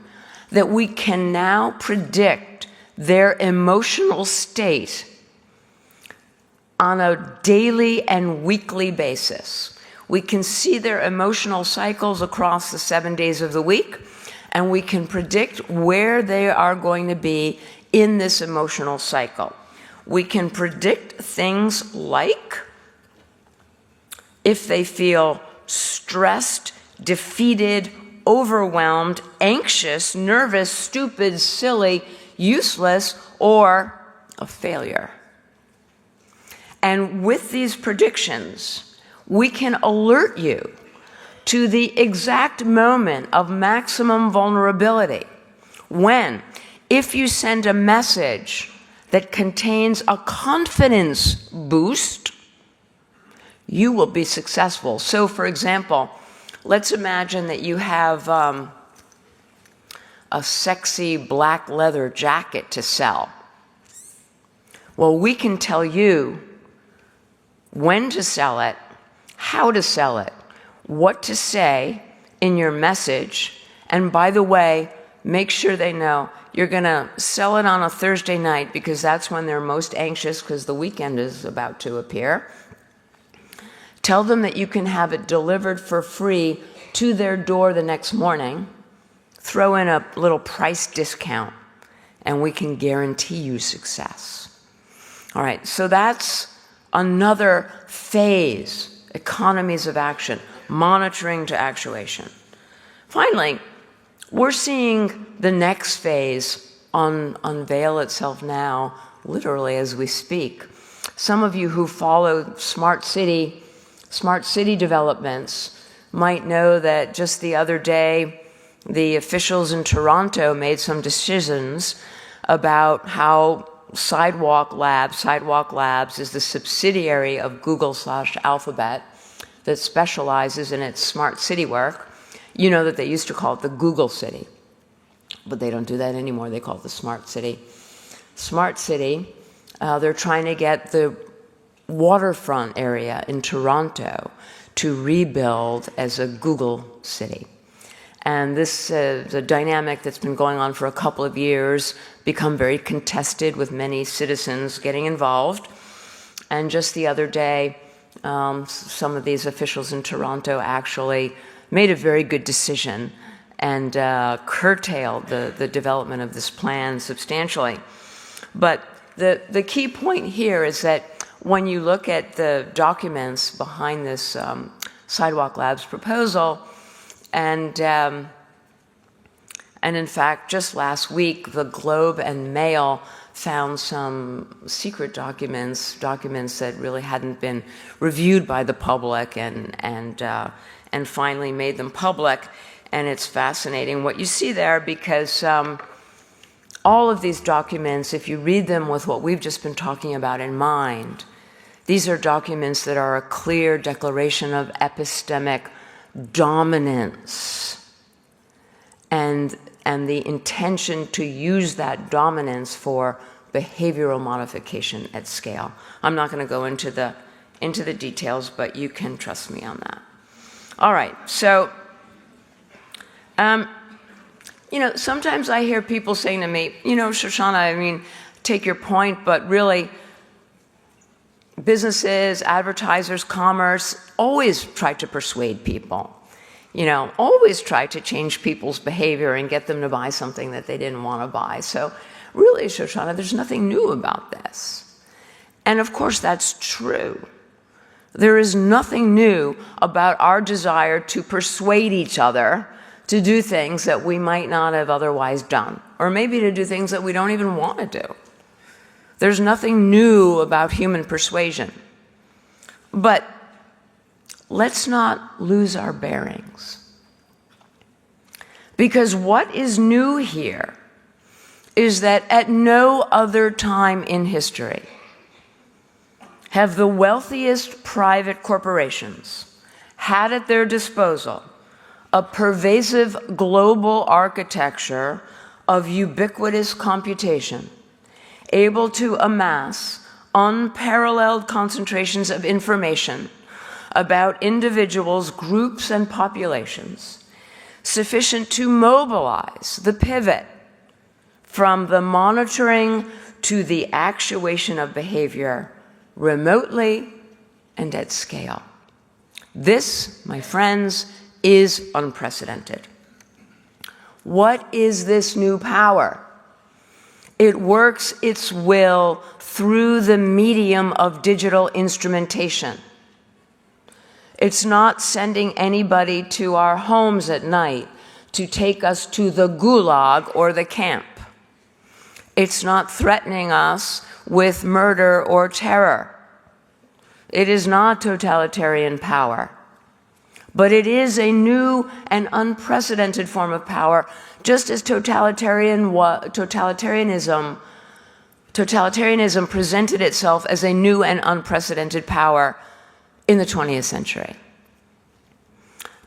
that we can now predict their emotional state on a daily and weekly basis. We can see their emotional cycles across the 7 days of the week, and we can predict where they are going to be in this emotional cycle. We can predict things like if they feel stressed, defeated, overwhelmed, anxious, nervous, stupid, silly, useless, or a failure. And with these predictions, we can alert you to the exact moment of maximum vulnerability when, if you send a message that contains a confidence boost, you will be successful. So, for example, let's imagine that you have a sexy black leather jacket to sell. Well, we can tell you when to sell it, how to sell it, what to say in your message, and by the way, make sure they know you're going to sell it on a Thursday night because that's when they're most anxious because the weekend is about to appear. Tell them that you can have it delivered for free to their door the next morning. Throw in a little price discount, and we can guarantee you success. All right, so that's another phase, economies of action. monitoring to actuation. Finally, we're seeing the next phase unveil itself now, literally as we speak. Some of you who follow smart city developments might know that just the other day, the officials in Toronto made some decisions about how Sidewalk Labs is the subsidiary of Google/Alphabet that specializes in its smart city work. You know that they used to call it the Google City, but they don't do that anymore. They call it the Smart City. Smart City, they're trying to get the waterfront area in Toronto to rebuild as a Google City. And this is a dynamic that's been going on for a couple of years, become very contested with many citizens getting involved. And just the other day, some of these officials in Toronto actually made a very good decision and curtailed the development of this plan substantially. But the key point here is that when you look at the documents behind this Sidewalk Labs proposal, and in fact, just last week, the Globe and Mail found some secret documents that really hadn't been reviewed by the public, and finally made them public. And it's fascinating what you see there, because all of these documents, if you read them with what we've just been talking about in mind, these are documents that are a clear declaration of epistemic dominance and the intention to use that dominance for behavioral modification at scale. I'm not going to go into the details, but you can trust me on that. All right, so you know, sometimes I hear people saying to me, you know, Shoshana, I mean, take your point, but really businesses, advertisers, commerce always try to persuade people. You know, always try to change people's behavior and get them to buy something that they didn't want to buy. So really, Shoshana, there's nothing new about this. And of course, that's true. There is nothing new about our desire to persuade each other to do things that we might not have otherwise done, or maybe to do things that we don't even want to do. There's nothing new about human persuasion. But let's not lose our bearings. Because what is new here is that at no other time in history have the wealthiest private corporations had at their disposal a pervasive global architecture of ubiquitous computation, able to amass unparalleled concentrations of information about individuals, groups, and populations, sufficient to mobilize the pivot from the monitoring to the actuation of behavior remotely and at scale. This, my friends, is unprecedented. What is this new power? It works its will through the medium of digital instrumentation. It's not sending anybody to our homes at night to take us to the gulag or the camp. It's not threatening us with murder or terror. It is not totalitarian power. But it is a new and unprecedented form of power, just as totalitarianism presented itself as a new and unprecedented power in the 20th century.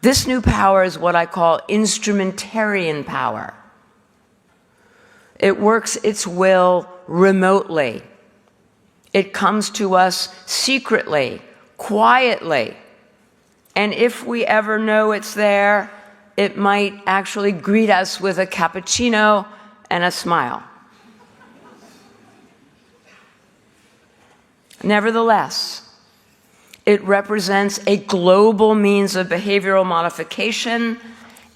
This new power is what I call instrumentarian power. It works its will remotely. It comes to us secretly, quietly. And if we ever know it's there, it might actually greet us with a cappuccino and a smile. Nevertheless, it represents a global means of behavioral modification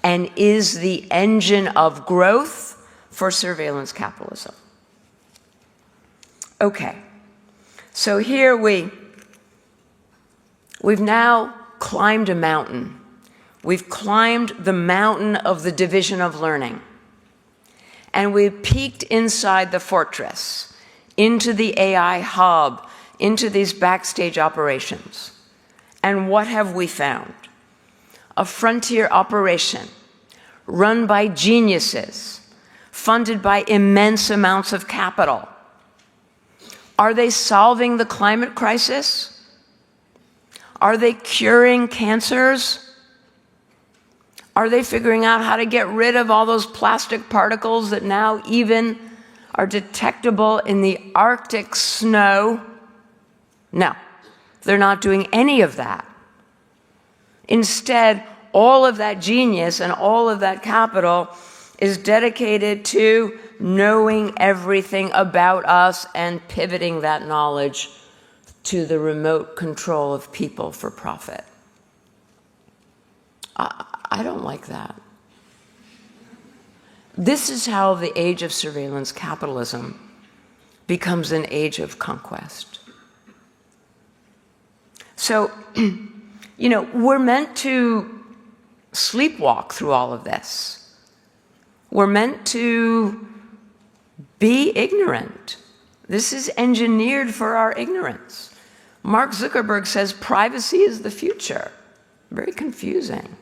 and is the engine of growth for surveillance capitalism. Okay, so here we've now climbed a mountain. We've climbed the mountain of the division of learning. And we've peeked inside the fortress, into the AI hub, into these backstage operations. And what have we found? A frontier operation run by geniuses, funded by immense amounts of capital. Are they solving the climate crisis? Are they curing cancers? Are they figuring out how to get rid of all those plastic particles that now even are detectable in the Arctic snow? No, they're not doing any of that. Instead, all of that genius and all of that capital is dedicated to knowing everything about us and pivoting that knowledge to the remote control of people for profit. I don't like that. This is how the age of surveillance capitalism becomes an age of conquest. So, you know, we're meant to sleepwalk through all of this. We're meant to be ignorant. This is engineered for our ignorance. Mark Zuckerberg says privacy is the future. Very confusing.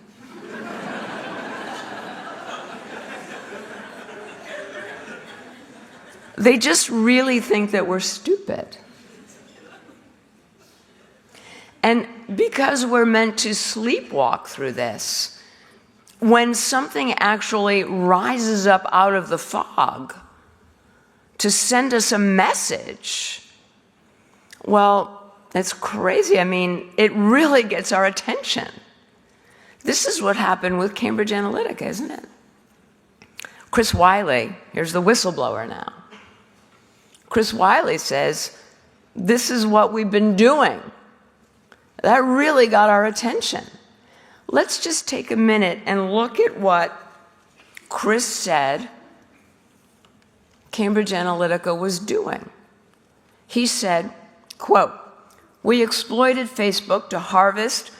They just really think that we're stupid. And because we're meant to sleepwalk through this, when something actually rises up out of the fog to send us a message, well, it's crazy. I mean, it really gets our attention. This is what happened with Cambridge Analytica, isn't it? Chris Wiley, here's the whistleblower now. Chris Wiley says, this is what we've been doing. That really got our attention. Let's just take a minute and look at what Chris said Cambridge Analytica was doing. He said, quote, "We exploited Facebook to harvest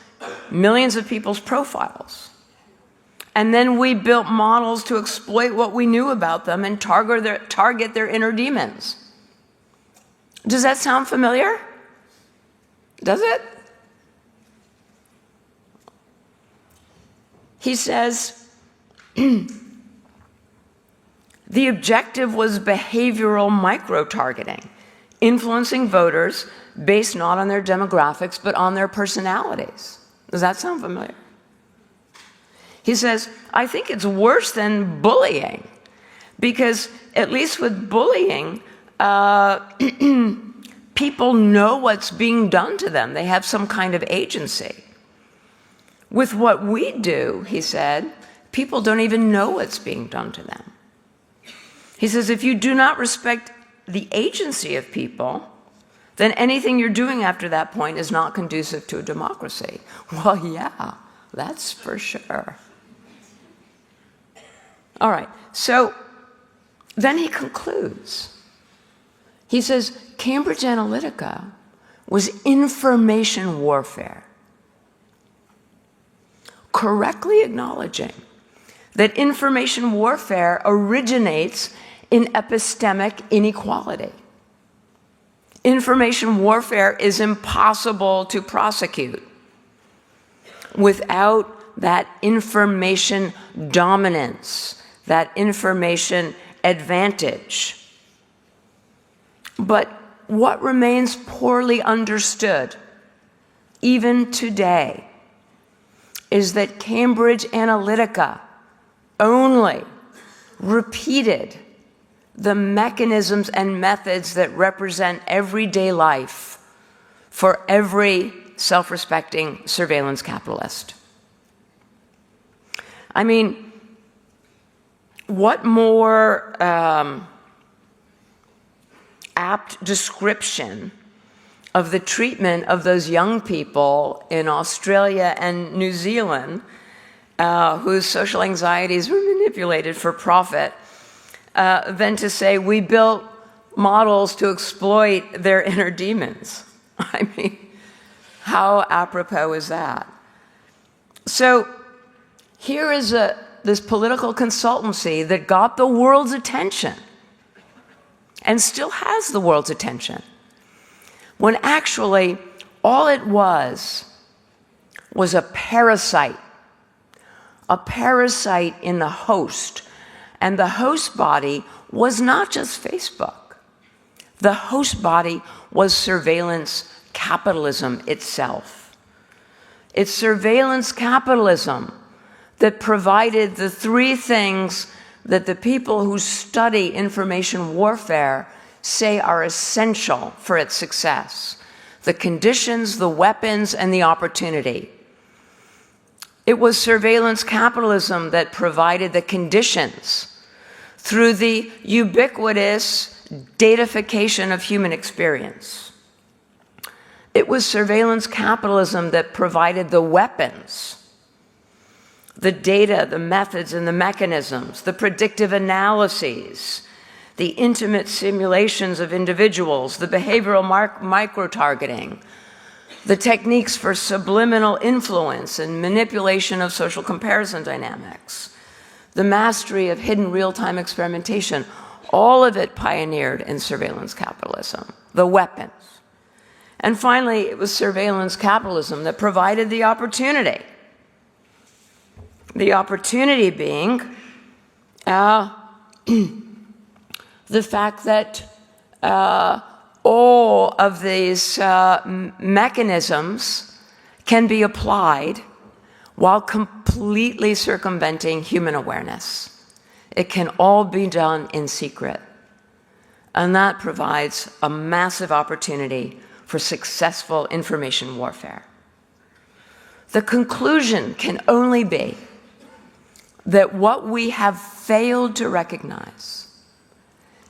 millions of people's profiles. And then we built models to exploit what we knew about them and target their inner demons." Does that sound familiar? Does it? He says, the objective was behavioral micro-targeting, influencing voters based not on their demographics, but on their personalities. Does that sound familiar? He says, I think it's worse than bullying, because at least with bullying, people know what's being done to them. They have some kind of agency. With what we do, he said, people don't even know what's being done to them. He says, if you do not respect the agency of people, then anything you're doing after that point is not conducive to a democracy. Well, yeah, that's for sure. All right, so then he concludes. He says, Cambridge Analytica was information warfare, correctly acknowledging that information warfare originates in epistemic inequality. Information warfare is impossible to prosecute without that information dominance, that information advantage. But what remains poorly understood, even today, is that Cambridge Analytica only repeated the mechanisms and methods that represent everyday life for every self-respecting surveillance capitalist. I mean, what more apt description of the treatment of those young people in Australia and New Zealand whose social anxieties were manipulated for profit than to say we built models to exploit their inner demons. I mean, how apropos is that? So here is this political consultancy that got the world's attention and still has the world's attention, when actually all it was a parasite in the host. And the host body was not just Facebook. The host body was surveillance capitalism itself. It's surveillance capitalism that provided the three things that the people who study information warfare say are essential for its success: the conditions, the weapons, and the opportunity. It was surveillance capitalism that provided the conditions through the ubiquitous datafication of human experience. It was surveillance capitalism that provided the weapons, the data, the methods, and the mechanisms, the predictive analyses, the intimate simulations of individuals, the behavioral micro-targeting, the techniques for subliminal influence and manipulation of social comparison dynamics, the mastery of hidden real-time experimentation, all of it pioneered in surveillance capitalism, the weapons. And finally, it was surveillance capitalism that provided the opportunity. The opportunity being the fact that all of these mechanisms can be applied while completely circumventing human awareness. It can all be done in secret. And that provides a massive opportunity for successful information warfare. The conclusion can only be that what we have failed to recognize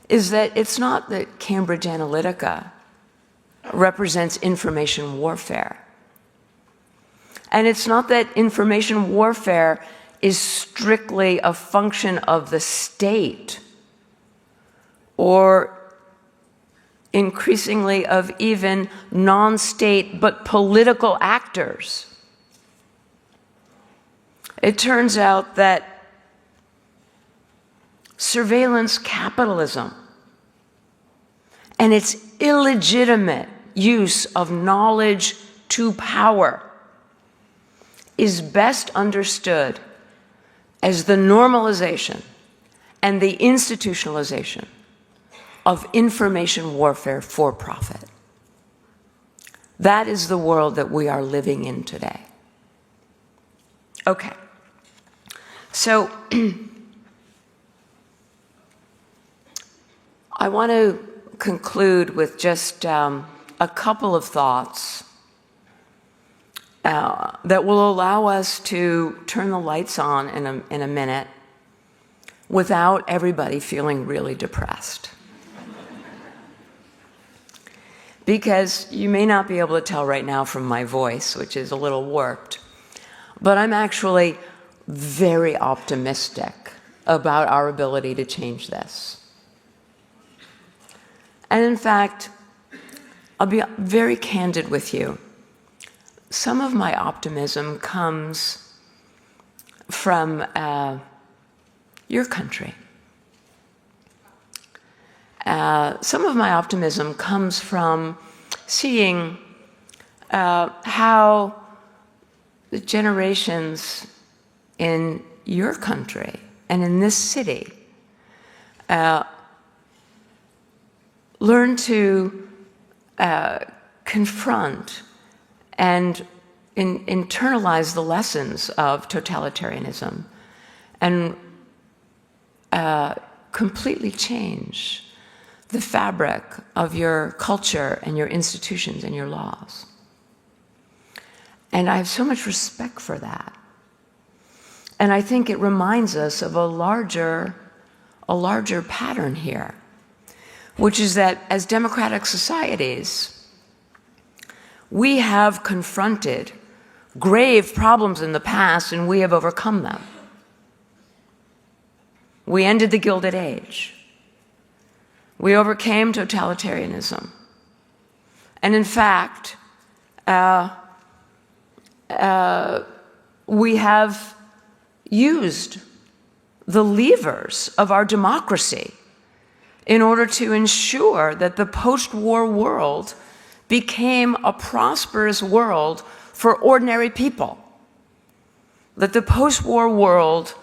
is that it's not that Cambridge Analytica represents information warfare. And it's not that information warfare is strictly a function of the state or increasingly of even non-state but political actors. It turns out that surveillance capitalism and its illegitimate use of knowledge to power is best understood as the normalization and the institutionalization of information warfare for profit. That is the world that we are living in today. Okay. So I want to conclude with just a couple of thoughts that will allow us to turn the lights on in a minute without everybody feeling really depressed. Because you may not be able to tell right now from my voice, which is a little warped, but I'm actually very optimistic about our ability to change this. And in fact, I'll be very candid with you. Some of my optimism comes from your country. Some of my optimism comes from seeing how the generations in your country and in this city learn to confront and internalize the lessons of totalitarianism and completely change the fabric of your culture and your institutions and your laws. And I have so much respect for that. And I think it reminds us of a larger pattern here, which is that as democratic societies, we have confronted grave problems in the past and we have overcome them. We ended the Gilded Age. We overcame totalitarianism. And in fact, we have used the levers of our democracy in order to ensure that the post-war world became a prosperous world for ordinary people. That the post-war world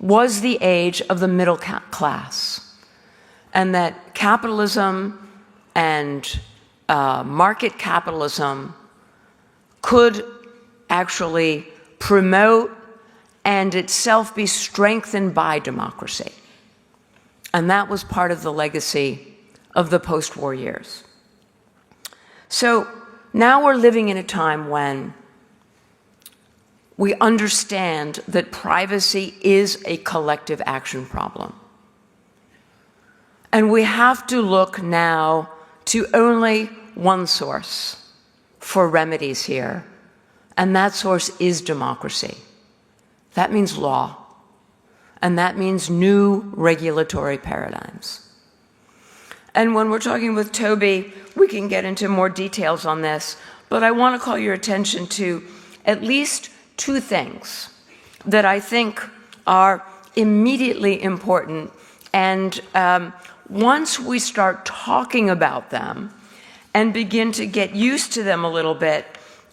was the age of the middle class, and that capitalism and market capitalism could actually promote and itself be strengthened by democracy. And that was part of the legacy of the post-war years. So now we're living in a time when we understand that privacy is a collective action problem. And we have to look now to only one source for remedies here, and that source is democracy. That means law, and that means new regulatory paradigms. And when we're talking with Toby, we can get into more details on this, but I want to call your attention to at least two things that I think are immediately important, and once we start talking about them and begin to get used to them a little bit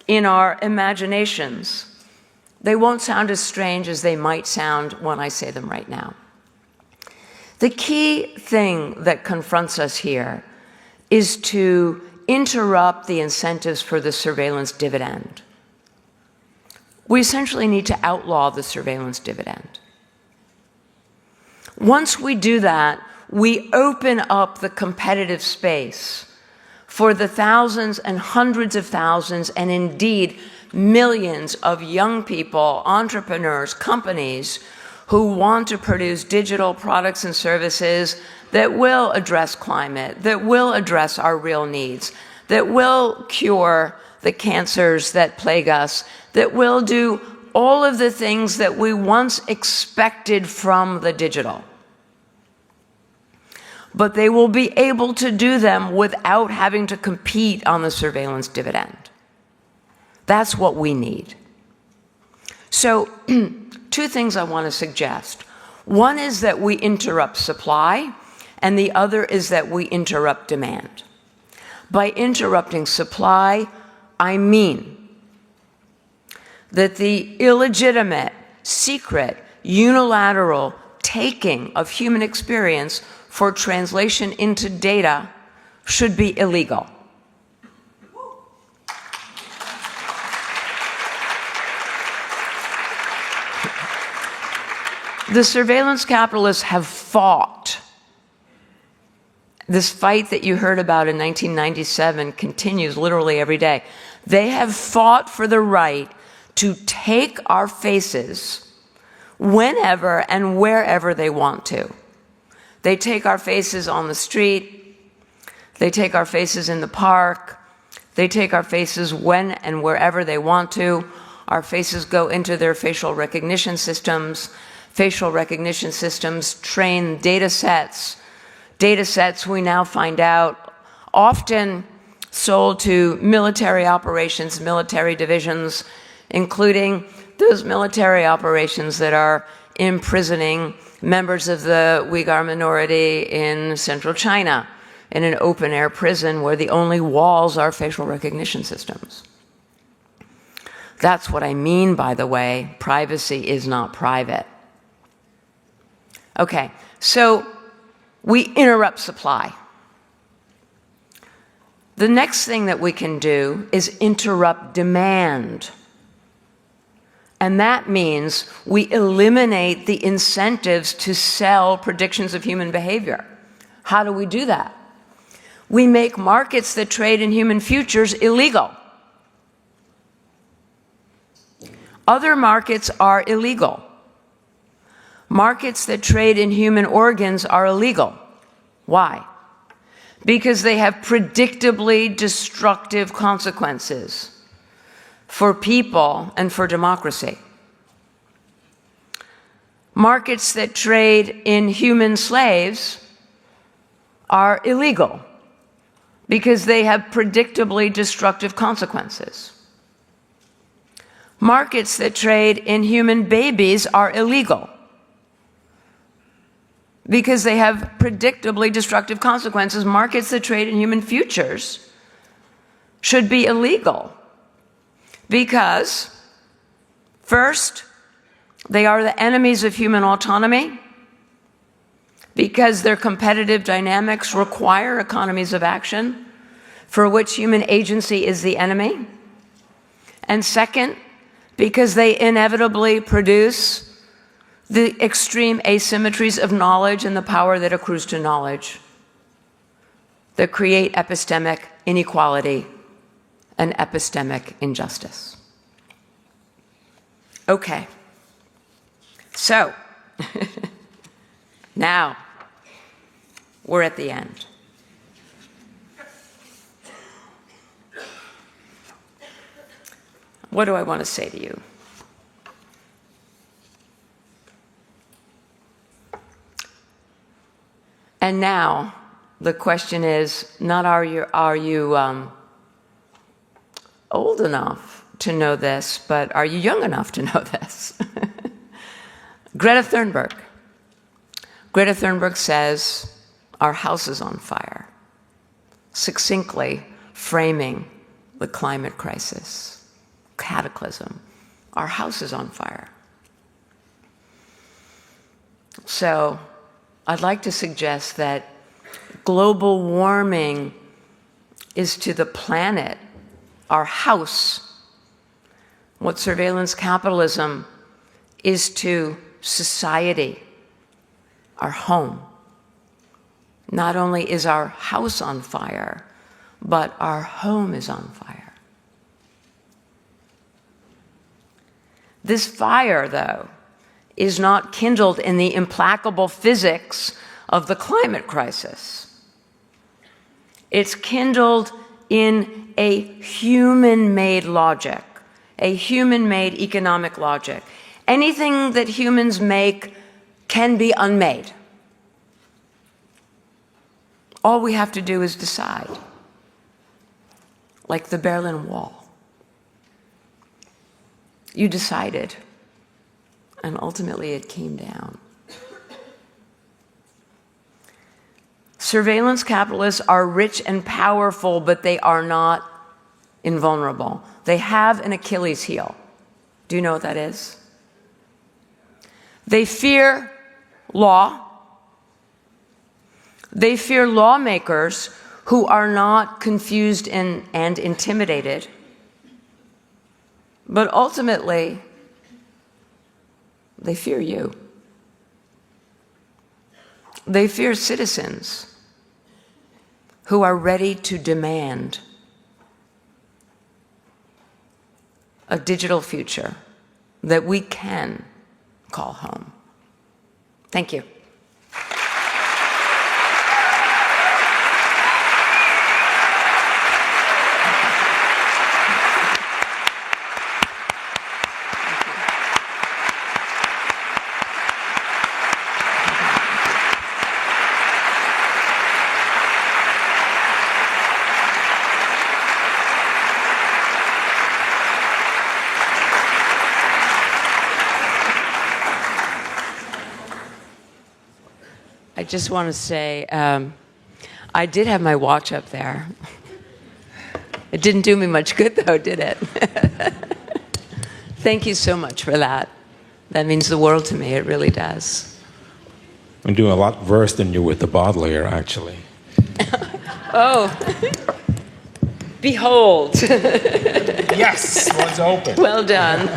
in our imaginations, they won't sound as strange as they might sound when I say them right now. The key thing that confronts us here is to interrupt the incentives for the surveillance dividend. We essentially need to outlaw the surveillance dividend. Once we do that, we open up the competitive space for the thousands and hundreds of thousands and indeed millions of young people, entrepreneurs, companies who want to produce digital products and services that will address climate, that will address our real needs, that will cure the cancers that plague us, that will do all of the things that we once expected from the digital. But they will be able to do them without having to compete on the surveillance dividend. That's what we need. So, two things I want to suggest. One is that we interrupt supply, and the other is that we interrupt demand. By interrupting supply, I mean that the illegitimate, secret, unilateral taking of human experience for translation into data should be illegal. The surveillance capitalists have fought. This fight that you heard about in 1997 continues literally every day. They have fought for the right to take our faces whenever and wherever they want to. They take our faces on the street. They take our faces in the park. They take our faces when and wherever they want to. Our faces go into their facial recognition systems. Facial recognition systems train data sets. Data sets, we now find out, often sold to military operations, military divisions, including those military operations that are imprisoning members of the Uyghur minority in central China in an open-air prison where the only walls are facial recognition systems. That's what I mean, by the way, privacy is not private. Okay, so we interrupt supply. The next thing that we can do is interrupt demand. And that means we eliminate the incentives to sell predictions of human behavior. How do we do that? We make markets that trade in human futures illegal. Other markets are illegal. Markets that trade in human organs are illegal. Why? Because they have predictably destructive consequences for people and for democracy. Markets that trade in human slaves are illegal because they have predictably destructive consequences. Markets that trade in human babies are illegal because they have predictably destructive consequences. Markets that trade in human futures should be illegal because, first, they are the enemies of human autonomy, because their competitive dynamics require economies of action for which human agency is the enemy. And second, because they inevitably produce the extreme asymmetries of knowledge and the power that accrues to knowledge that create epistemic inequality and epistemic injustice. Okay, so now we're at the end. What do I want to say to you? And now the question is not are you old enough to know this, but are you young enough to know this? Greta Thunberg. Greta Thunberg says, our house is on fire, succinctly framing the climate crisis. Cataclysm. Our house is on fire. So I'd like to suggest that global warming is to the planet our house, what surveillance capitalism is to society, our home. Not only is our house on fire, but our home is on fire. This fire, though, is not kindled in the implacable physics of the climate crisis. It's kindled in a human-made logic, a human-made economic logic. Anything that humans make can be unmade. All we have to do is decide, like the Berlin Wall. You decided, and ultimately it came down. Surveillance capitalists are rich and powerful, but they are not invulnerable. They have an Achilles heel. Do you know what that is? They fear law. They fear lawmakers who are not confused and intimidated. But ultimately, they fear you. They fear citizens who are ready to demand a digital future that we can call home. Thank you. I just want to say, I did have my watch up there. It didn't do me much good, though, did it? Thank you so much for that. That means the world to me. It really does. I'm doing a lot worse than you with the bottle here, actually. Oh. Behold. Yes, one's open. Well done.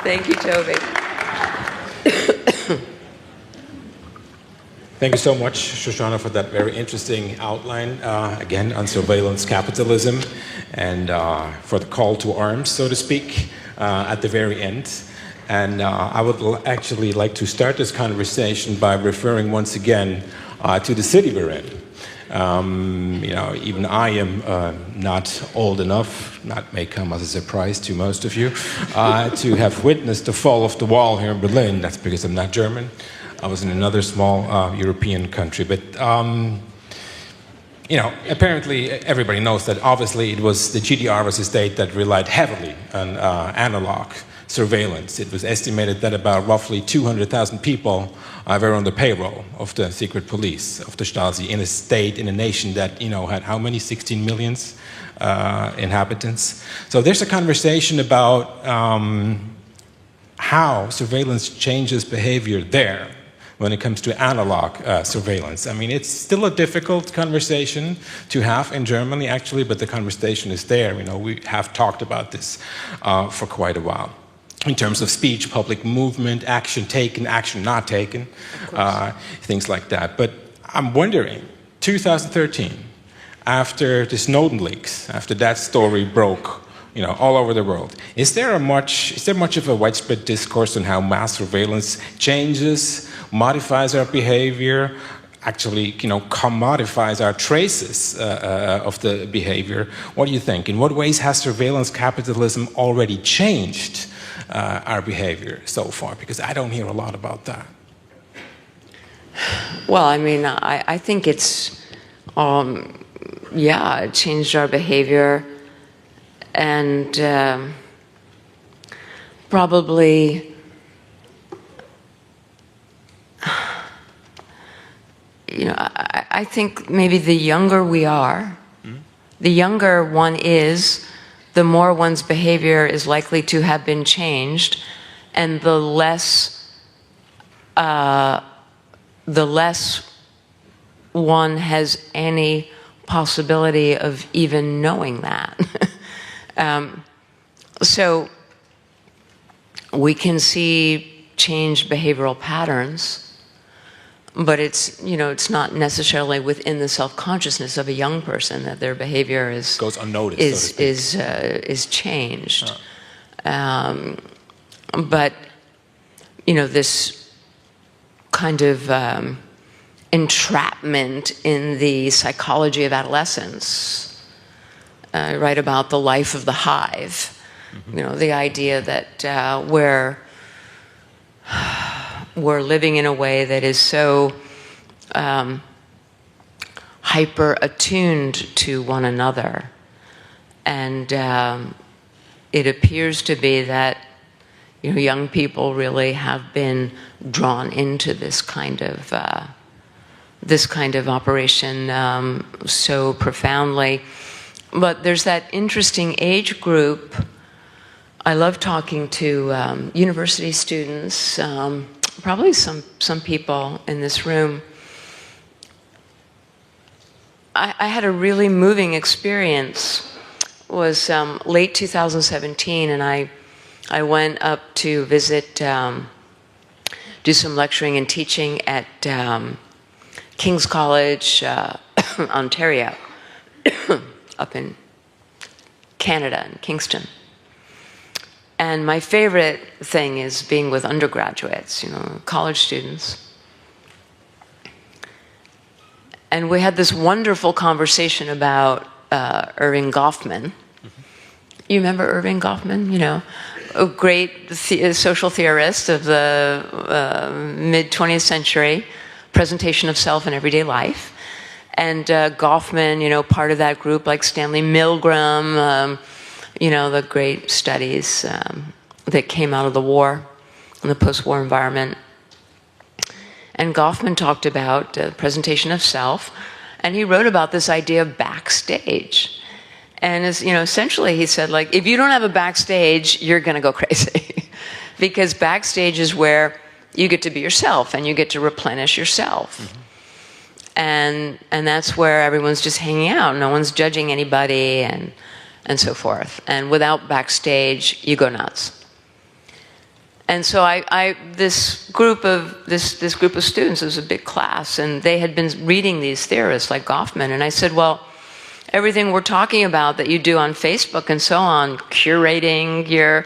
Thank you, Toby. Thank you so much, Shoshana, for that very interesting outline, again, on surveillance capitalism, and for the call to arms, so to speak, at the very end. And I would actually like to start this conversation by referring once again to the city we're in. You know, even I am not old enough, that may come as a surprise to most of you, to have witnessed the fall of the wall here in Berlin. That's because I'm not German. I was in another small European country. But, you you know, apparently everybody knows that obviously it was the GDR was a state that relied heavily on analog surveillance. It was estimated that about roughly 200,000 people were on the payroll of the secret police, of the Stasi, in a state, in a nation that, you know, had how many? 16 million inhabitants. So there's a conversation about how surveillance changes behavior there when it comes to analog surveillance. I mean, it's still a difficult conversation to have in Germany, actually, but the conversation is there. You know, we have talked about this for quite a while. In terms of speech, public movement, action taken, action not taken, things like that. But I'm wondering, 2013, after the Snowden leaks, after that story broke, you know, all over the world, is there much of a widespread discourse on how mass surveillance changes, modifies our behavior, actually, you know, commodifies our traces of the behavior? What do you think? In what ways has surveillance capitalism already changed our behavior so far? Because I don't hear a lot about that. Well, I mean, I think it's, yeah, it changed our behavior, and probably, you know, I think maybe the younger we are, the younger one is, the more one's behavior is likely to have been changed, and the less one has any possibility of even knowing that. So we can see changed behavioral patterns, but it's, you know, it's not necessarily within the self-consciousness of a young person that their behavior is goes unnoticed, is changed. But you know, this kind of entrapment in the psychology of adolescence. I write about the life of the hive. You know, the idea that we're living in a way that is so hyper-attuned to one another. And it appears to be that, you know, young people really have been drawn into this kind of operation so profoundly. But there's that interesting age group. I love talking to university students, probably some people in this room. I had a really moving experience. It was late 2017, and I went up to visit, do some lecturing and teaching at King's College, Ontario, up in Canada, in Kingston. And my favorite thing is being with undergraduates, you know, college students. And we had this wonderful conversation about Erving Goffman. You remember Erving Goffman? You know, a great social theorist of the mid-20th century, presentation of self in everyday life. And Goffman, you know, part of that group, like Stanley Milgram, you know, the great studies that came out of the war and the post-war environment. And Goffman talked about the presentation of self, and he wrote about this idea of backstage. And, as, you know, essentially he said, like, if you don't have a backstage, you're going to go crazy. Because backstage is where you get to be yourself, and you get to replenish yourself. And that's where everyone's just hanging out. No one's judging anybody, and so forth. And without backstage, you go nuts. And so this group of students, it was a big class, and they had been reading these theorists like Goffman. And I said, well, everything we're talking about that you do on Facebook and so on, curating your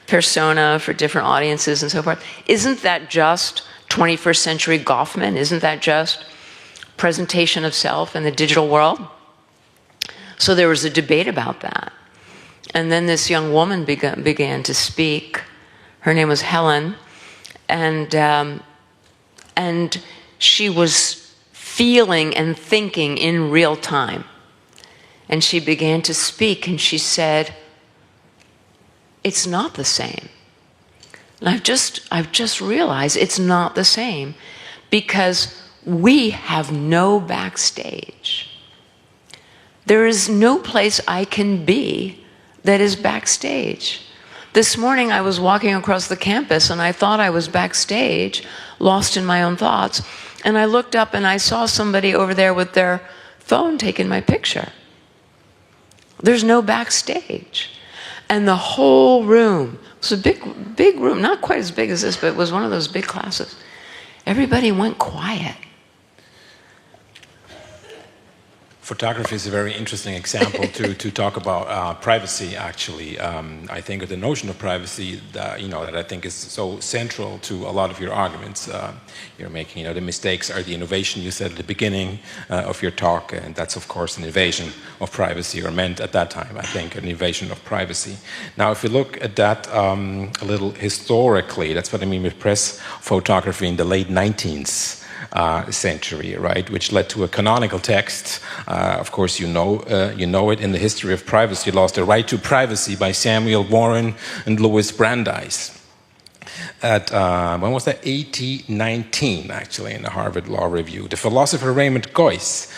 persona for different audiences and so forth, isn't that just 21st century Goffman? Isn't that just presentation of self in the digital world? So there was a debate about that. And then this young woman began to speak. Her name was Helen, and she was feeling and thinking in real time. And she began to speak, and she said, it's not the same. And I've just realized it's not the same, because we have no backstage. There is no place I can be that is backstage. This morning I was walking across the campus and I thought I was backstage, lost in my own thoughts, and I looked up and I saw somebody over there with their phone taking my picture. There's no backstage. And the whole room, it was a big room, not quite as big as this, but it was one of those big classes. Everybody went quiet. Photography is a very interesting example to talk about privacy, actually. I think the notion of privacy that I think is so central to a lot of your arguments you're making. The mistakes are the innovation, you said at the beginning of your talk, and that's of course an invasion of privacy, or meant at that time, I think, an invasion of privacy. Now, if you look at that a little historically, that's what I mean with press photography in the late 19th century, right, which led to a canonical text. Of course, you know it in the history of privacy laws, The Right to Privacy by Samuel Warren and Louis Brandeis. At, when was that? 1819, actually, in the Harvard Law Review. The philosopher Raymond Geuss,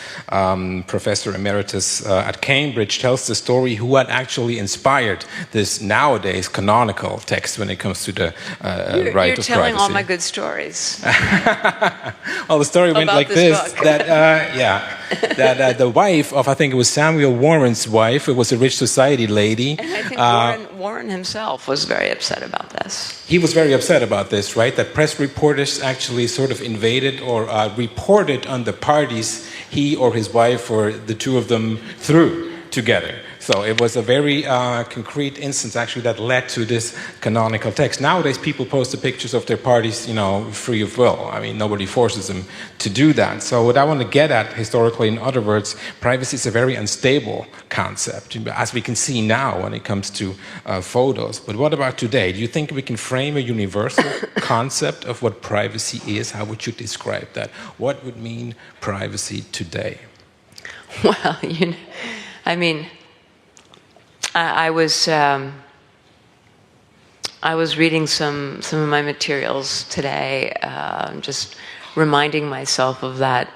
professor emeritus at Cambridge, tells the story who had actually inspired this nowadays canonical text when it comes to the right of privacy. You're telling all my good stories. Well, the story went like this, that the wife of, I think it was Samuel Warren's wife, it was a rich society lady. And I think Warren himself was very upset about this. He was very upset about this, right? That press reporters actually sort of invaded or reported on the parties he or his wife or the two of them threw together. So it was a very concrete instance, actually, that led to this canonical text. Nowadays, people post the pictures of their parties, free of will. I mean, nobody forces them to do that. So what I want to get at, historically, in other words, privacy is a very unstable concept, as we can see now when it comes to photos. But what about today? Do you think we can frame a universal concept of what privacy is? How would you describe that? What would mean privacy today? Well, I mean, I was reading some of my materials today, just reminding myself of that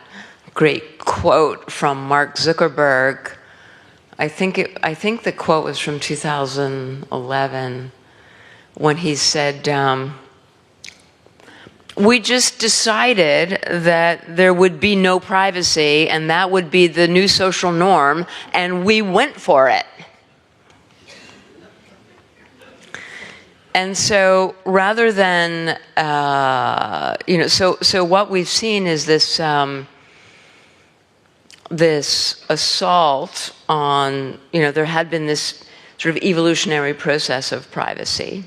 great quote from Mark Zuckerberg. I think the quote was from 2011, when he said, "We just decided that there would be no privacy, and that would be the new social norm, and we went for it." And so, rather than, so what we've seen is this this assault on, there had been this sort of evolutionary process of privacy.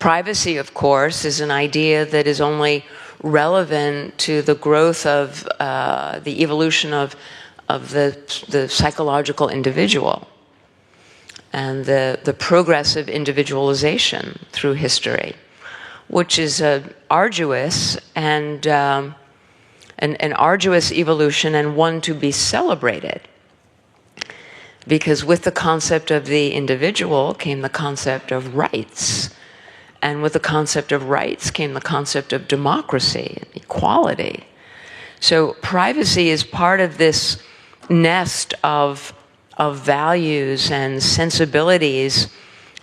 Privacy, of course, is an idea that is only relevant to the growth of the evolution of the psychological individual, and the progressive individualization through history, which is an arduous and an arduous evolution, and one to be celebrated. Because with the concept of the individual came the concept of rights, and with the concept of rights came the concept of democracy and equality. So privacy is part of this nest of values and sensibilities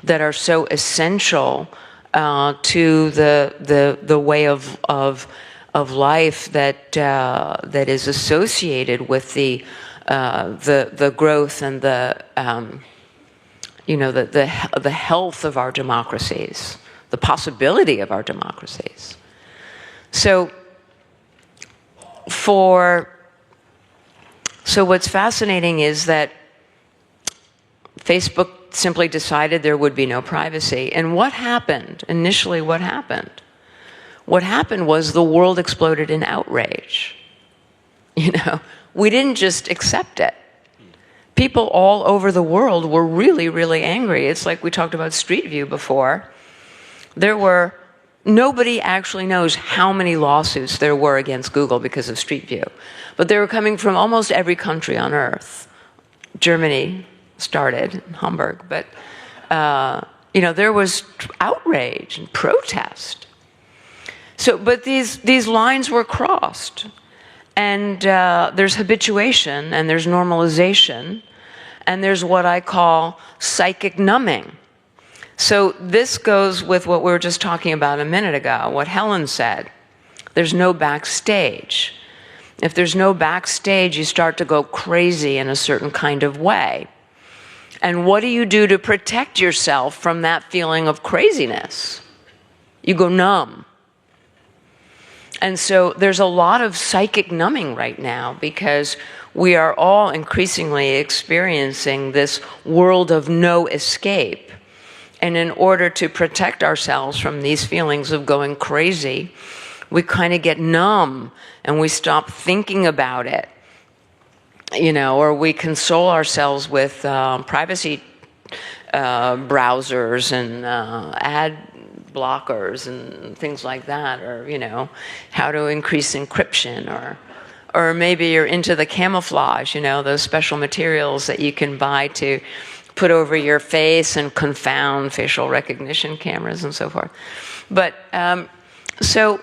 that are so essential to the way of life that is associated with the growth and the health of our democracies, the possibility of our democracies. So what's fascinating is that Facebook simply decided there would be no privacy. And what happened? Initially, what happened? What happened was the world exploded in outrage. We didn't just accept it. People all over the world were really, really angry. It's like we talked about Street View before. There were nobody actually knows how many lawsuits there were against Google because of Street View. But they were coming from almost every country on earth. Germany started in Hamburg, but you know, there was outrage and protest. So, but these lines were crossed, and there's habituation, and there's normalization, and there's what I call psychic numbing. So this goes with what we were just talking about a minute ago, what Helen said. There's no backstage. If there's no backstage, you start to go crazy in a certain kind of way. And what do you do to protect yourself from that feeling of craziness? You go numb. And so there's a lot of psychic numbing right now because we are all increasingly experiencing this world of no escape. And in order to protect ourselves from these feelings of going crazy, we kind of get numb and we stop thinking about it, you know, or we console ourselves with privacy browsers and ad blockers and things like that, or, you know, how to increase encryption, or maybe you're into the camouflage, you know, those special materials that you can buy to put over your face and confound facial recognition cameras and so forth. But so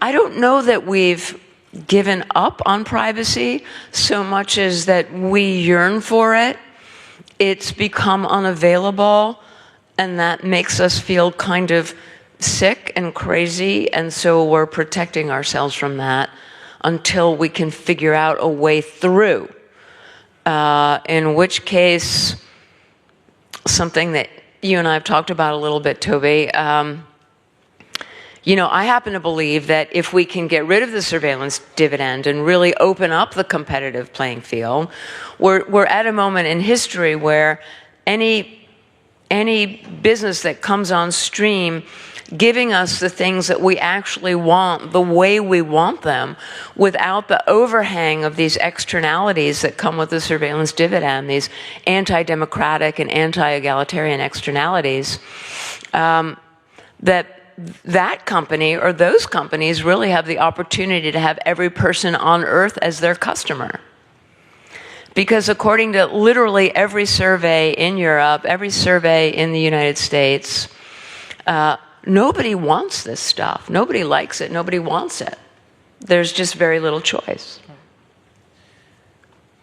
I don't know that we've given up on privacy so much as that we yearn for it. It's become unavailable, and that makes us feel kind of sick and crazy, and so we're protecting ourselves from that until we can figure out a way through. In which case, something that you and I have talked about a little bit, Toby, you know, I happen to believe that if we can get rid of the surveillance dividend and really open up the competitive playing field, we're at a moment in history where any business that comes on stream giving us the things that we actually want the way we want them without the overhang of these externalities that come with the surveillance dividend, these anti-democratic and anti-egalitarian externalities, that company or those companies really have the opportunity to have every person on earth as their customer. Because according to literally every survey in Europe, every survey in the United States, nobody wants this stuff. Nobody likes it. Nobody wants it. There's just very little choice.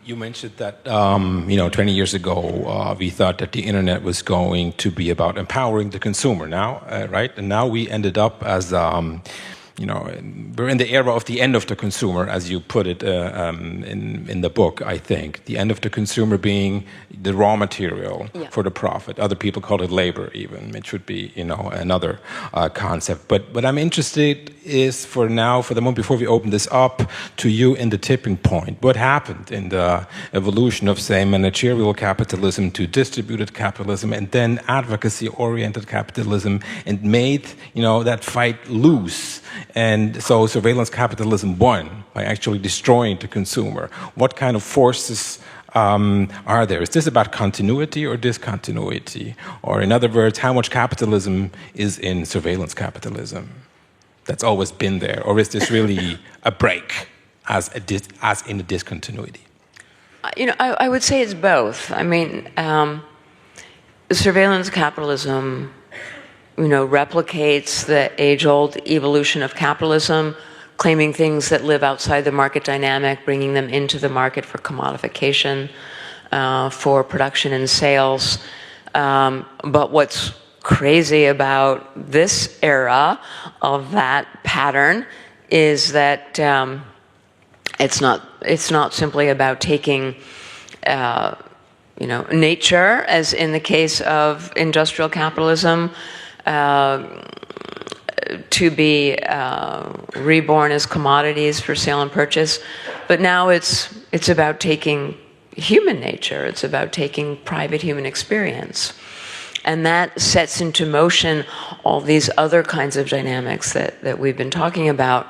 You mentioned that, you know, 20 years ago, we thought that the internet was going to be about empowering the consumer now, right? And now we ended up as, you know, we're in the era of the end of the consumer, as you put it in the book, I think. The end of the consumer being the raw material for the profit. Other people call it labor even. It should be, you know, another concept. But what I'm interested is for now, for the moment before we open this up to you in the tipping point. What happened in the evolution of, say, managerial capitalism to distributed capitalism and then advocacy-oriented capitalism and made, you know, that fight loose? And so surveillance capitalism won by actually destroying the consumer. What kind of forces are there? Is this about continuity or discontinuity? Or in other words, how much capitalism is in surveillance capitalism that's always been there? Or is this really a break as in a discontinuity? You know, I would say it's both. I mean, surveillance capitalism, you know, replicates the age-old evolution of capitalism, claiming things that live outside the market dynamic, bringing them into the market for commodification, for production and sales. But what's crazy about this era of that pattern is that it's not simply about taking you know, nature, as in the case of industrial capitalism, to be reborn as commodities for sale and purchase, but now it's about taking human nature. It's about taking private human experience, and that sets into motion all these other kinds of dynamics that we've been talking about.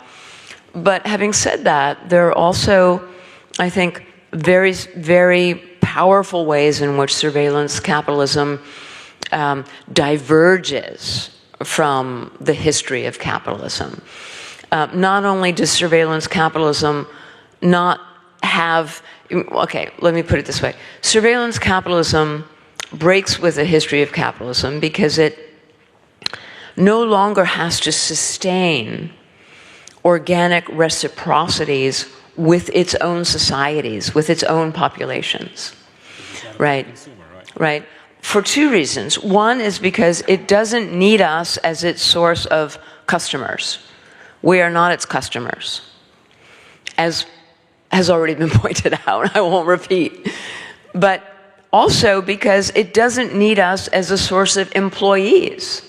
But having said that, there are also, I think, very, very powerful ways in which surveillance capitalism diverges from the history of capitalism. Not only does surveillance capitalism not have, okay, let me put it this way. Surveillance capitalism breaks with the history of capitalism because it no longer has to sustain organic reciprocities with its own societies, with its own populations, right? Right. For two reasons. One is because it doesn't need us as its source of customers. We are not its customers, as has already been pointed out. I won't repeat. But also because it doesn't need us as a source of employees.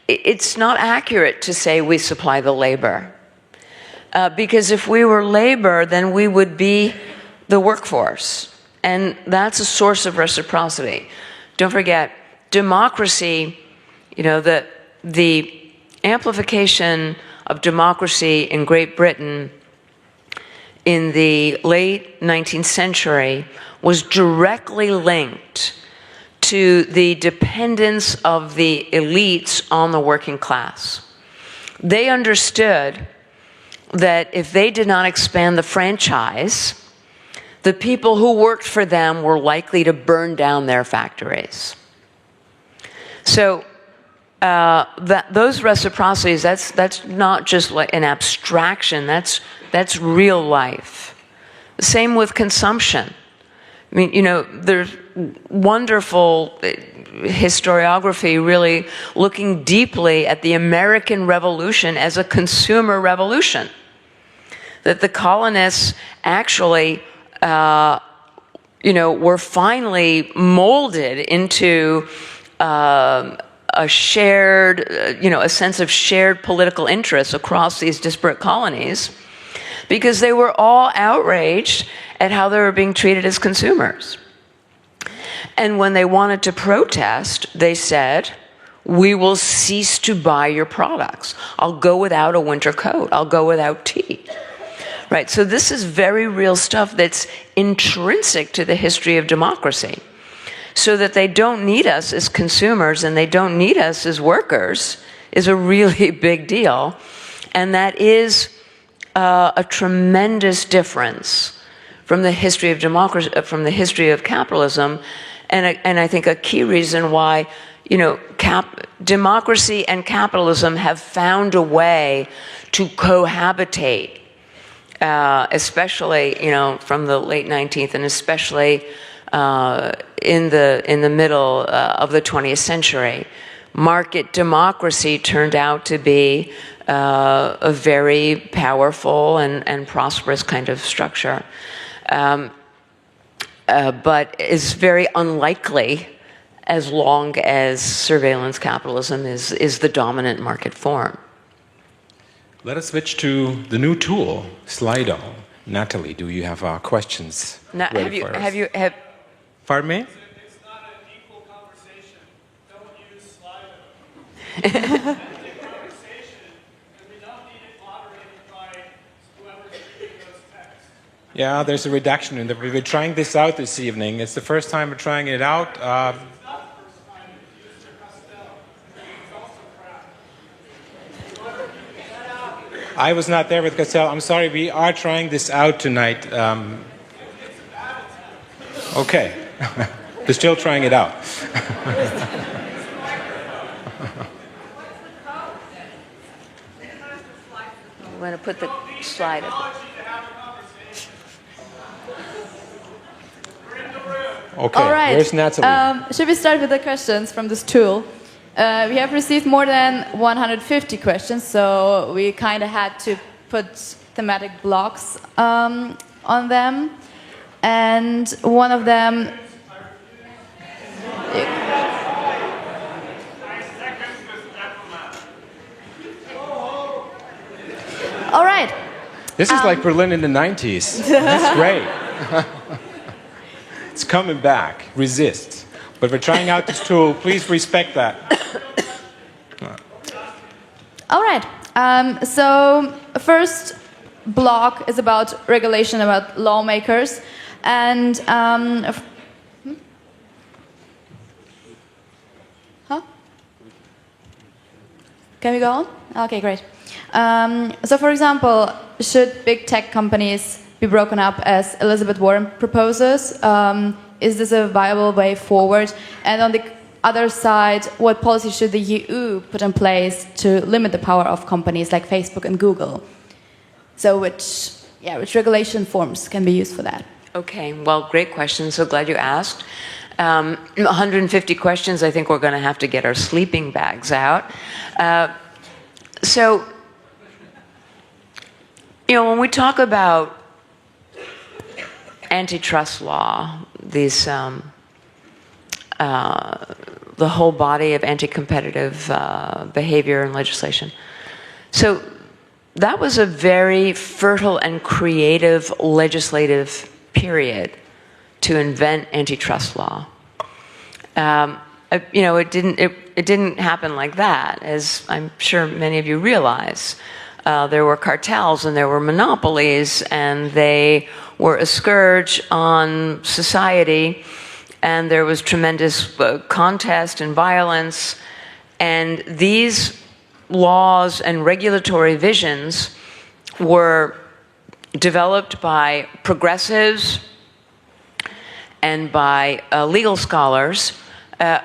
It's not accurate to say we supply the labor. Because if we were labor, then we would be the workforce. And that's a source of reciprocity. Don't forget, democracy, you know, the amplification of democracy in Great Britain in the late 19th century was directly linked to the dependence of the elites on the working class. They understood that if they did not expand the franchise, the people who worked for them were likely to burn down their factories. So those reciprocities, that's not just like an abstraction, that's real life. Same with consumption. I mean, you know, there's wonderful historiography really looking deeply at the American Revolution as a consumer revolution. That the colonists actually you know, were finally molded into a shared, you know, a sense of shared political interests across these disparate colonies, because they were all outraged at how they were being treated as consumers. And when they wanted to protest, they said, we will cease to buy your products. I'll go without a winter coat. I'll go without tea. Right, so this is very real stuff that's intrinsic to the history of democracy. So that they don't need us as consumers and they don't need us as workers is a really big deal. And that is a tremendous difference from the history of democracy, from the history of capitalism. And I think a key reason why, you know, democracy and capitalism have found a way to cohabitate. Especially, you know, from the late 19th and especially in the middle of the 20th century. Market democracy turned out to be a very powerful and prosperous kind of structure, but is very unlikely as long as surveillance capitalism is the dominant market form. Let us switch to the new tool, Slido. Natalie, do you have questions? Now, ready for us? Pardon me? It's not an equal conversation. Don't use Slido. It's a conversation, and we don't need it moderated by whoever's reading those texts. Yeah, there's a reduction in the. We've been trying this out this evening. It's the first time we're trying it out. It's not the first time. It's used for Castell. It's also crap. I was not there with Castell. I'm sorry, we are trying this out tonight. Okay. We're still trying it out. I'm going to put the slide up. Okay, All right. where's Natalie? Should we start with the questions from this tool? We have received more than 150 questions, so we kind of had to put thematic blocks on them. And one of them... All right. This is like Berlin in the 90s. That's great. It's coming back. Resist. But we're trying out this tool. Please respect that. All right. So first block is about regulation, about lawmakers. And... Can we go on? Okay, great. So, for example, should big tech companies be broken up as Elizabeth Warren proposes? Is this a viable way forward? And on the other side, what policy should the EU put in place to limit the power of companies like Facebook and Google? So, which regulation forms can be used for that? Okay, well, great question. So glad you asked. 150 questions. I think we're going to have to get our sleeping bags out. So, you know, when we talk about antitrust law, these the whole body of anti-competitive behavior and legislation. So that was a very fertile and creative legislative period to invent antitrust law. You know, it didn't happen like that, as I'm sure many of you realize. There were cartels and there were monopolies, and they were a scourge on society, and there was tremendous contest and violence, and these laws and regulatory visions were developed by progressives and by legal scholars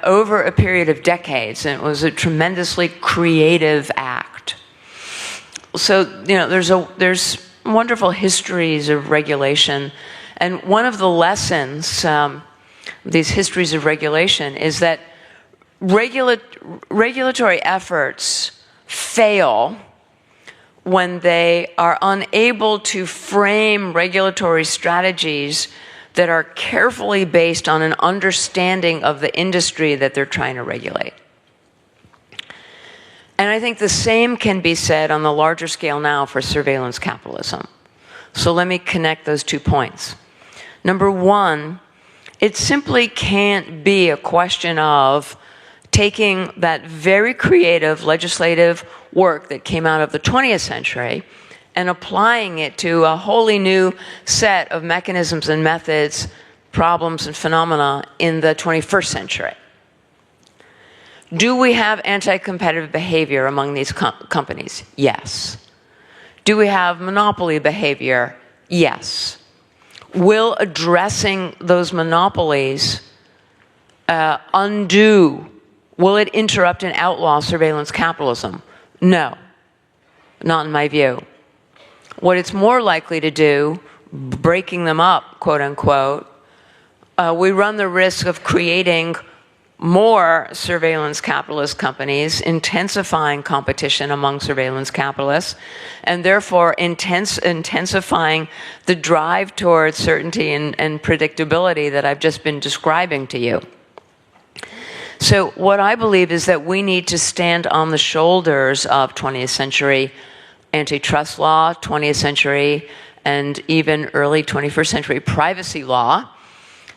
over a period of decades, and it was a tremendously creative act. So, you know, there's wonderful histories of regulation, and one of the lessons, these histories of regulation, is that regulatory efforts fail when they are unable to frame regulatory strategies that are carefully based on an understanding of the industry that they're trying to regulate. And I think the same can be said on the larger scale now for surveillance capitalism. So let me connect those 2 points. Number one, it simply can't be a question of taking that very creative legislative work that came out of the 20th century and applying it to a wholly new set of mechanisms and methods, problems and phenomena in the 21st century. Do we have anti-competitive behavior among these companies? Yes. Do we have monopoly behavior? Yes. Will addressing those monopolies will it interrupt and outlaw surveillance capitalism? No, not in my view. What it's more likely to do, breaking them up, quote unquote, we run the risk of creating more surveillance capitalist companies, intensifying competition among surveillance capitalists, and therefore intensifying the drive towards certainty and predictability that I've just been describing to you. So what I believe is that we need to stand on the shoulders of 20th century antitrust law, 20th century and even early 21st century privacy law,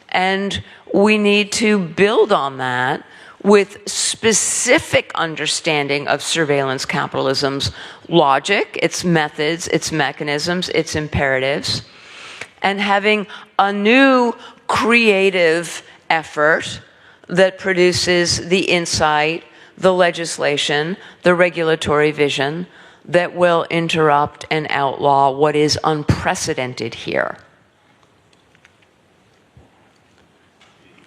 and we need to build on that with specific understanding of surveillance capitalism's logic, its methods, its mechanisms, its imperatives, and having a new creative effort that produces the insight, the legislation, the regulatory vision that will interrupt and outlaw what is unprecedented here.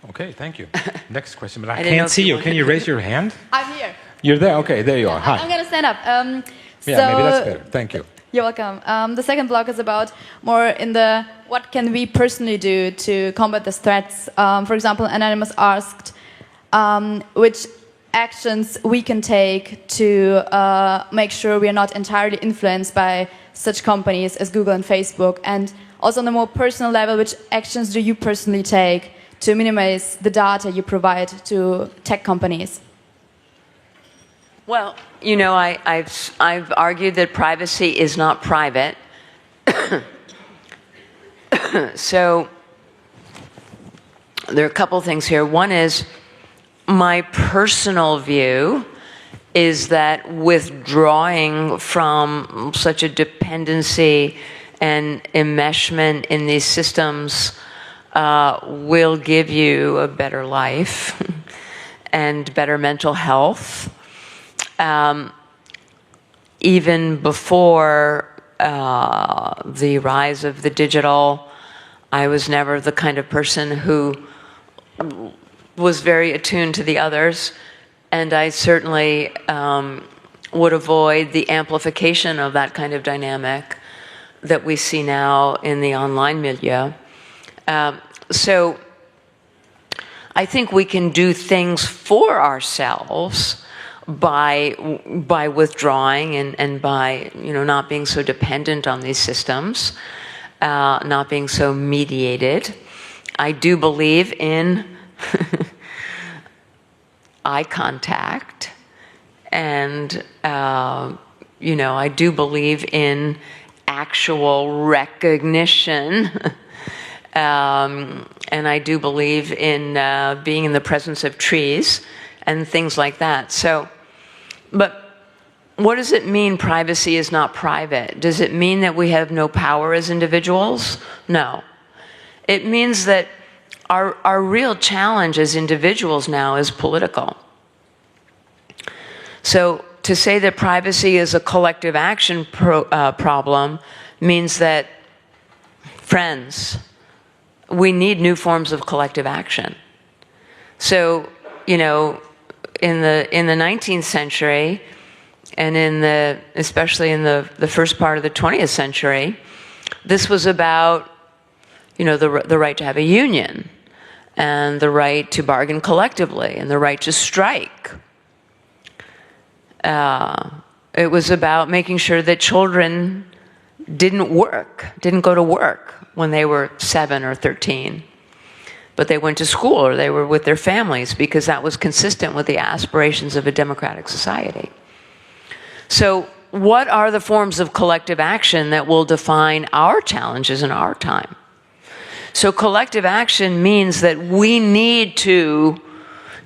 Okay, thank you. Next question, but I can't see you. Can you raise your hand? I'm here. You're there? Okay, there you are. Hi. I'm going to stand up. Yeah, maybe that's better. Thank you. You're welcome. The second block is about more in the what can we personally do to combat these threats. For example, Anonymous asked which actions we can take to make sure we are not entirely influenced by such companies as Google and Facebook. And also on a more personal level, which actions do you personally take to minimize the data you provide to tech companies? Well, you know, I've argued that privacy is not private. So there are a couple things here. One is my personal view is that withdrawing from such a dependency and enmeshment in these systems will give you a better life and better mental health. even before the rise of the digital, I was never the kind of person who was very attuned to the others, and I certainly would avoid the amplification of that kind of dynamic that we see now in the online milieu. So I think we can do things for ourselves by withdrawing and by not being so dependent on these systems, not being so mediated. I do believe in eye contact, and I do believe in actual recognition, and I do believe in being in the presence of trees and things like that. So, but what does it mean privacy is not private? Does it mean that we have no power as individuals? No. It means that our real challenge as individuals now is political. So to say that privacy is a collective action problem means that, friends, we need new forms of collective action. So, in the 19th century, and especially in the first part of the 20th century, this was about, the right to have a union, and the right to bargain collectively, and the right to strike. It was about making sure that children didn't go to work when they were 7 or 13. But they went to school or they were with their families because that was consistent with the aspirations of a democratic society. So what are the forms of collective action that will define our challenges in our time? So collective action means that we need to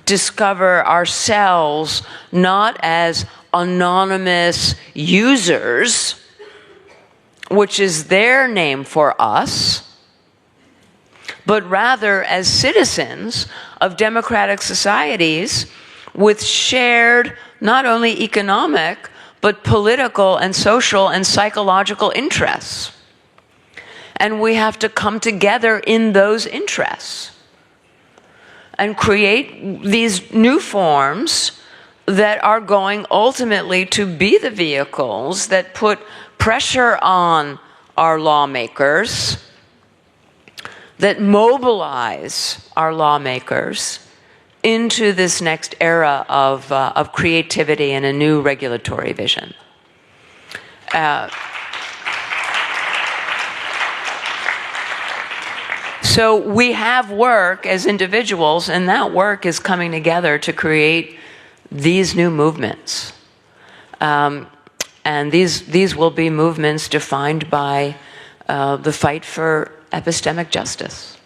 discover ourselves not as anonymous users, which is their name for us, but rather as citizens of democratic societies with shared not only economic, but political and social and psychological interests. And we have to come together in those interests and create these new forms that are going ultimately to be the vehicles that put pressure on our lawmakers, that mobilize our lawmakers into this next era of creativity and a new regulatory vision. So we have work as individuals, and that work is coming together to create these new movements. And these will be movements defined by the fight for epistemic justice.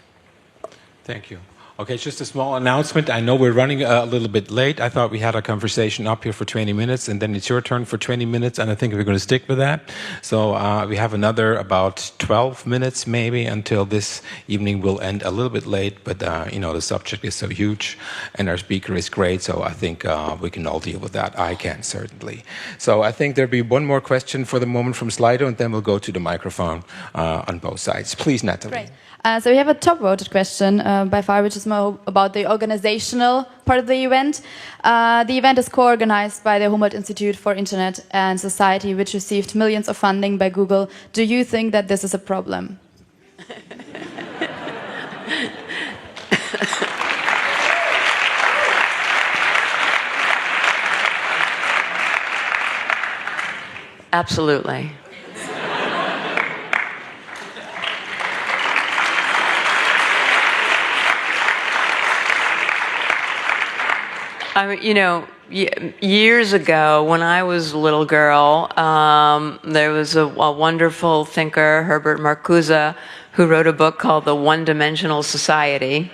Thank you. Okay, just a small announcement. I know we're running a little bit late. I thought we had a conversation up here for 20 minutes, and then it's your turn for 20 minutes, and I think we're going to stick with that. So we have another about 12 minutes maybe until this evening will end a little bit late, but the subject is so huge, and our speaker is great, so I think we can all deal with that. I can, certainly. So I think there'll be one more question for the moment from Slido, and then we'll go to the microphone on both sides. Please, Natalie. Great. So we have a top-voted question by far, which is more about the organizational part of the event. The event is co-organized by the Humboldt Institut for Internet and Society, which received millions of funding by Google. Do you think that this is a problem? Absolutely. I mean, years ago, when I was a little girl, there was a wonderful thinker, Herbert Marcuse, who wrote a book called The One-Dimensional Society.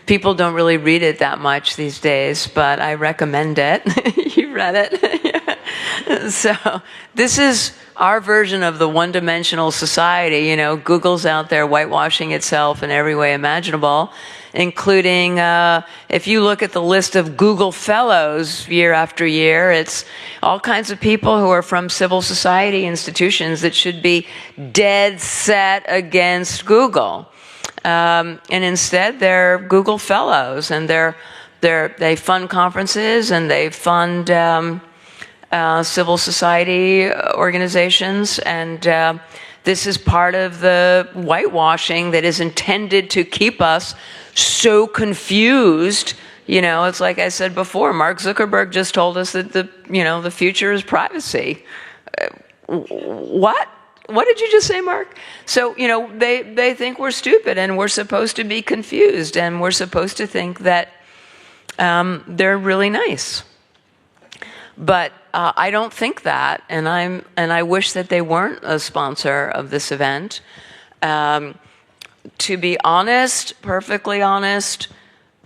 People don't really read it that much these days, but I recommend it. You read it? So this is our version of the one-dimensional society. You know, Google's out there whitewashing itself in every way imaginable, including, if you look at the list of Google fellows year after year, it's all kinds of people who are from civil society institutions that should be dead set against Google. And instead, they're Google fellows, and they fund conferences, and they fund civil society organizations, and this is part of the whitewashing that is intended to keep us so confused. You know, it's like I said before, Mark Zuckerberg just told us that the future is privacy. What? What did you just say, Mark? So, you know, they think we're stupid, and we're supposed to be confused, and we're supposed to think that they're really nice. But I don't think that, and I wish that they weren't a sponsor of this event. To be honest, perfectly honest,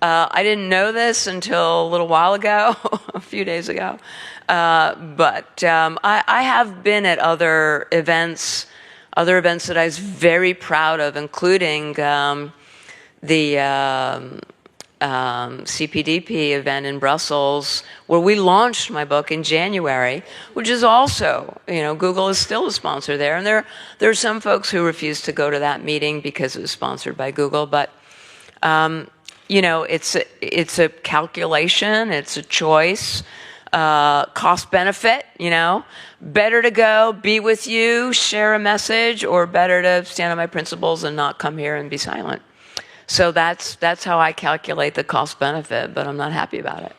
I didn't know this until a little while ago, a few days ago. But I have been at other events that I was very proud of, including the CPDP event in Brussels, where we launched my book in January, which is also, you know, Google is still a sponsor there. And there are some folks who refused to go to that meeting because it was sponsored by Google. But, you know, it's a calculation, it's a choice, cost benefit, you know. Better to go, be with you, share a message, or better to stand on my principles and not come here and be silent. So that's how I calculate the cost benefit, but I'm not happy about it.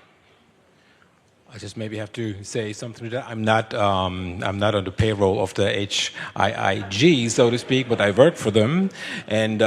I just maybe have to say something to that. I'm not on the payroll of the HIIG, so to speak, but I work for them. And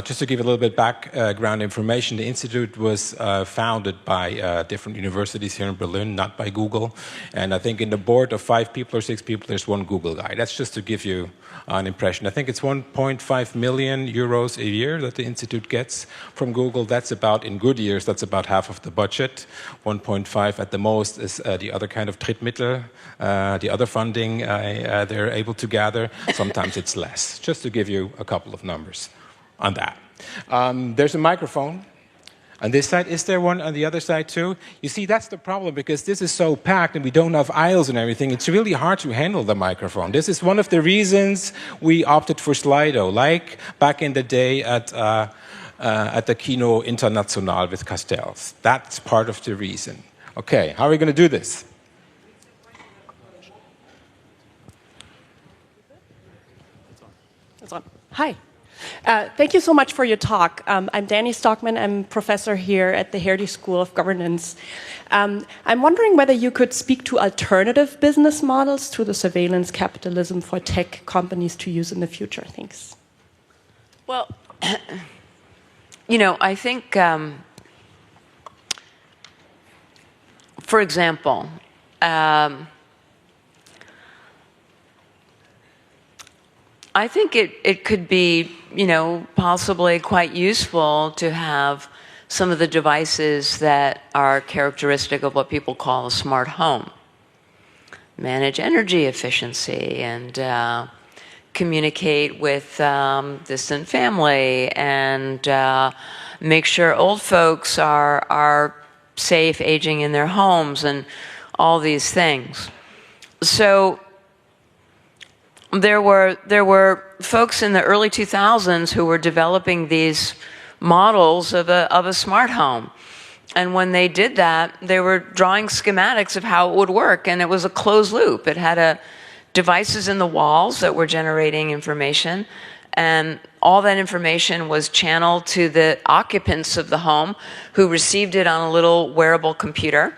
just to give a little bit background information, the institute was founded by different universities here in Berlin, not by Google. And I think in the board of 5 people or 6 people, there's one Google guy. That's just to give you an impression. I think it's 1.5 million euros a year that the institute gets from Google. That's about, in good years, that's about half of the budget. 1.5 at the most is the other kind of Drittmittel, the other funding they're able to gather. Sometimes it's less. Just to give you a couple of numbers on that. There's a microphone. On this side, is there one on the other side too? You see, that's the problem, because this is so packed and we don't have aisles and everything. It's really hard to handle the microphone. This is one of the reasons we opted for Slido, like back in the day at the Kino International with Castells. That's part of the reason. Okay, how are we going to do this? It's on. Hi. Thank you so much for your talk. I'm Danny Stockman. I'm professor here at the Hertie School of Governance. I'm wondering whether you could speak to alternative business models to the surveillance capitalism for tech companies to use in the future. Thanks. Well, you know, I think, for example, I think it could be, you know, possibly quite useful to have some of the devices that are characteristic of what people call a smart home. Manage energy efficiency and communicate with distant family and make sure old folks are safe aging in their homes and all these things. So there were folks in the early 2000s who were developing these models of a smart home. And when they did that, they were drawing schematics of how it would work, and it was a closed loop. It had devices in the walls that were generating information, and all that information was channeled to the occupants of the home, who received it on a little wearable computer,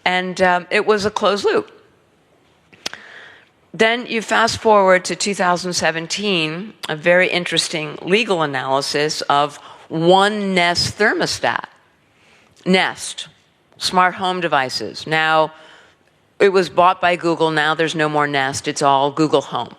and it was a closed loop. Then you fast forward to 2017, a very interesting legal analysis of one Nest thermostat. Nest, smart home devices. Now, it was bought by Google. Now there's no more Nest. It's all Google Home.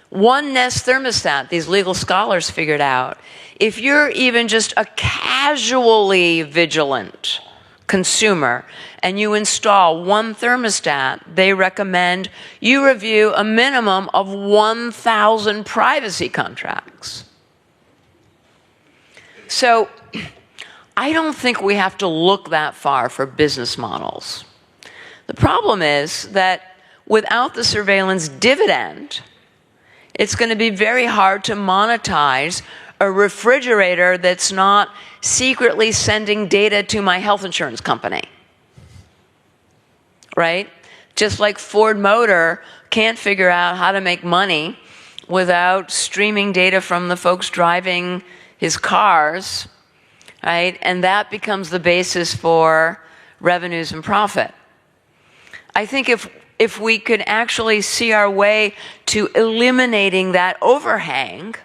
One Nest thermostat, these legal scholars figured out, if you're even just a casually vigilant consumer, and you install one thermostat, they recommend you review a minimum of 1,000 privacy contracts. So I don't think we have to look that far for business models. The problem is that without the surveillance dividend, it's going to be very hard to monetize a refrigerator that's not secretly sending data to my health insurance company, right? Just like Ford Motor can't figure out how to make money without streaming data from the folks driving his cars, right? And that becomes the basis for revenues and profit. I think if we could actually see our way to eliminating that overhang,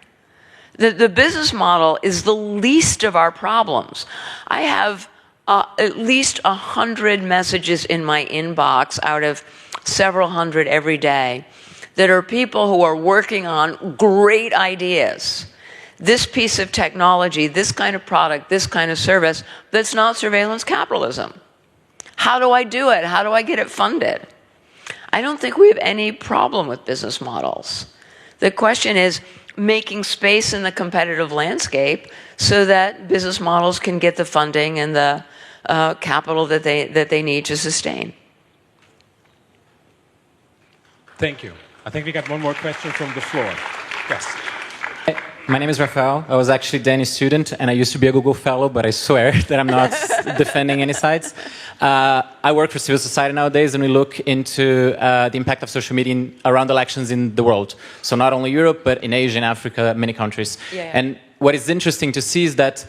the business model is the least of our problems. I have at least 100 messages in my inbox out of several hundred every day that are people who are working on great ideas. This piece of technology, this kind of product, this kind of service, that's not surveillance capitalism. How do I do it? How do I get it funded? I don't think we have any problem with business models. The question is making space in the competitive landscape so that business models can get the funding and the capital that they need to sustain. Thank you. I think we got one more question from the floor. Yes. My name is Rafael. I was actually Danny's student, and I used to be a Google Fellow, but I swear that I'm not defending any sides. I work for civil society nowadays, and we look into the impact of social media around elections in the world. So not only Europe, but in Asia and Africa, many countries. Yeah. And what is interesting to see is that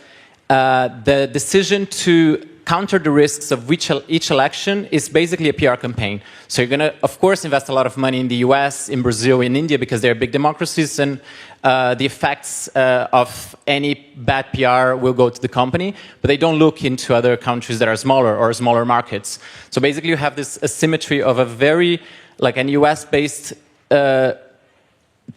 the decision to counter the risks of each election is basically a PR campaign. So you're going to, of course, invest a lot of money in the US, in Brazil, in India, because they're big democracies, and the effects of any bad PR will go to the company, but they don't look into other countries that are smaller or smaller markets. So basically you have this asymmetry of a very, like an US-based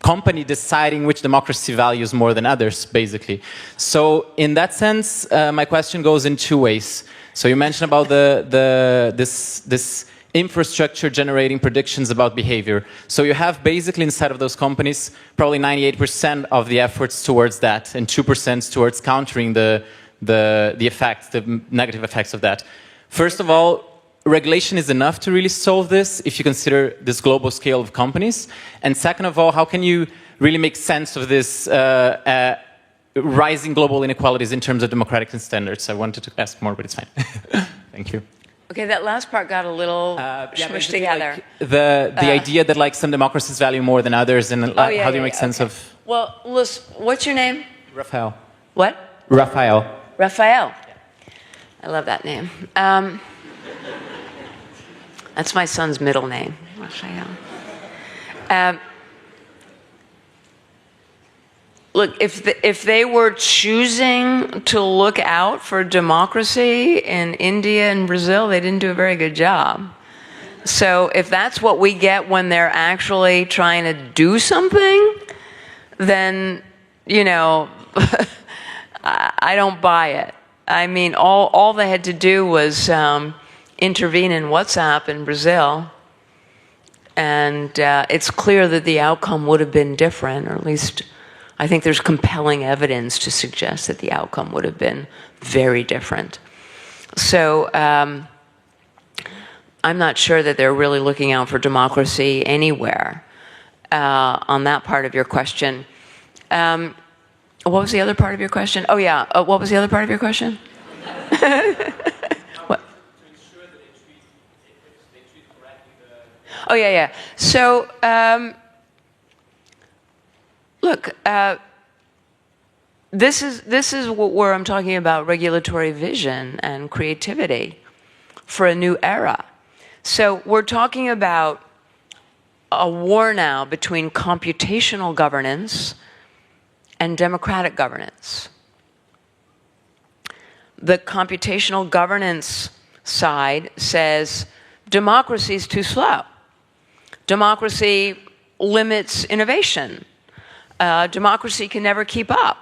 company deciding which democracy values more than others, basically. So in that sense, my question goes in two ways. So you mentioned about this infrastructure generating predictions about behavior. So you have basically inside of those companies probably 98% of the efforts towards that and 2% towards countering the effects, the negative effects of that. First of all, regulation is enough to really solve this if you consider this global scale of companies. And second of all, how can you really make sense of this rising global inequalities in terms of democratic standards? I wanted to ask more, but it's fine. Thank you. Okay, that last part got a little smushed together. Like the idea that like some democracies value more than others, and how do you make sense of? Well, Liz, what's your name? Raphael. What? Raphael. Raphael. I love that name. That's my son's middle name, Raphael. Look, if they were choosing to look out for democracy in India and Brazil, they didn't do a very good job. So if that's what we get when they're actually trying to do something, then, you know, I don't buy it. I mean, all they had to do was intervene in WhatsApp in Brazil, and it's clear that the outcome would have been different, or at least I think there's compelling evidence to suggest that the outcome would have been very different. So I'm not sure that they're really looking out for democracy anywhere on that part of your question. What was the other part of your question? Oh, yeah. What was the other part of your question? What? Oh, yeah. So, look, this is where I'm talking about regulatory vision and creativity for a new era. So we're talking about a war now between computational governance and democratic governance. The computational governance side says democracy is too slow. Democracy limits innovation. Democracy can never keep up.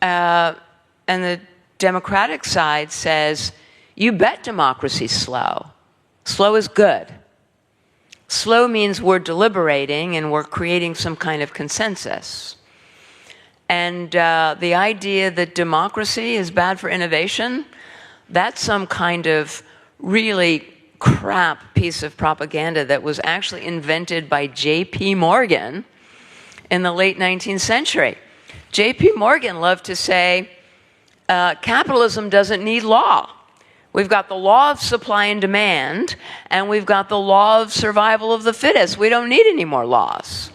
And the democratic side says You bet democracy's slow. Slow is good. Slow means we're deliberating and we're creating some kind of consensus. And the idea that democracy is bad for innovation, that's some kind of really crap piece of propaganda that was actually invented by J.P. Morgan in the late 19th century. J.P. Morgan loved to say, capitalism doesn't need law. We've got the law of supply and demand, and we've got the law of survival of the fittest. We don't need any more laws.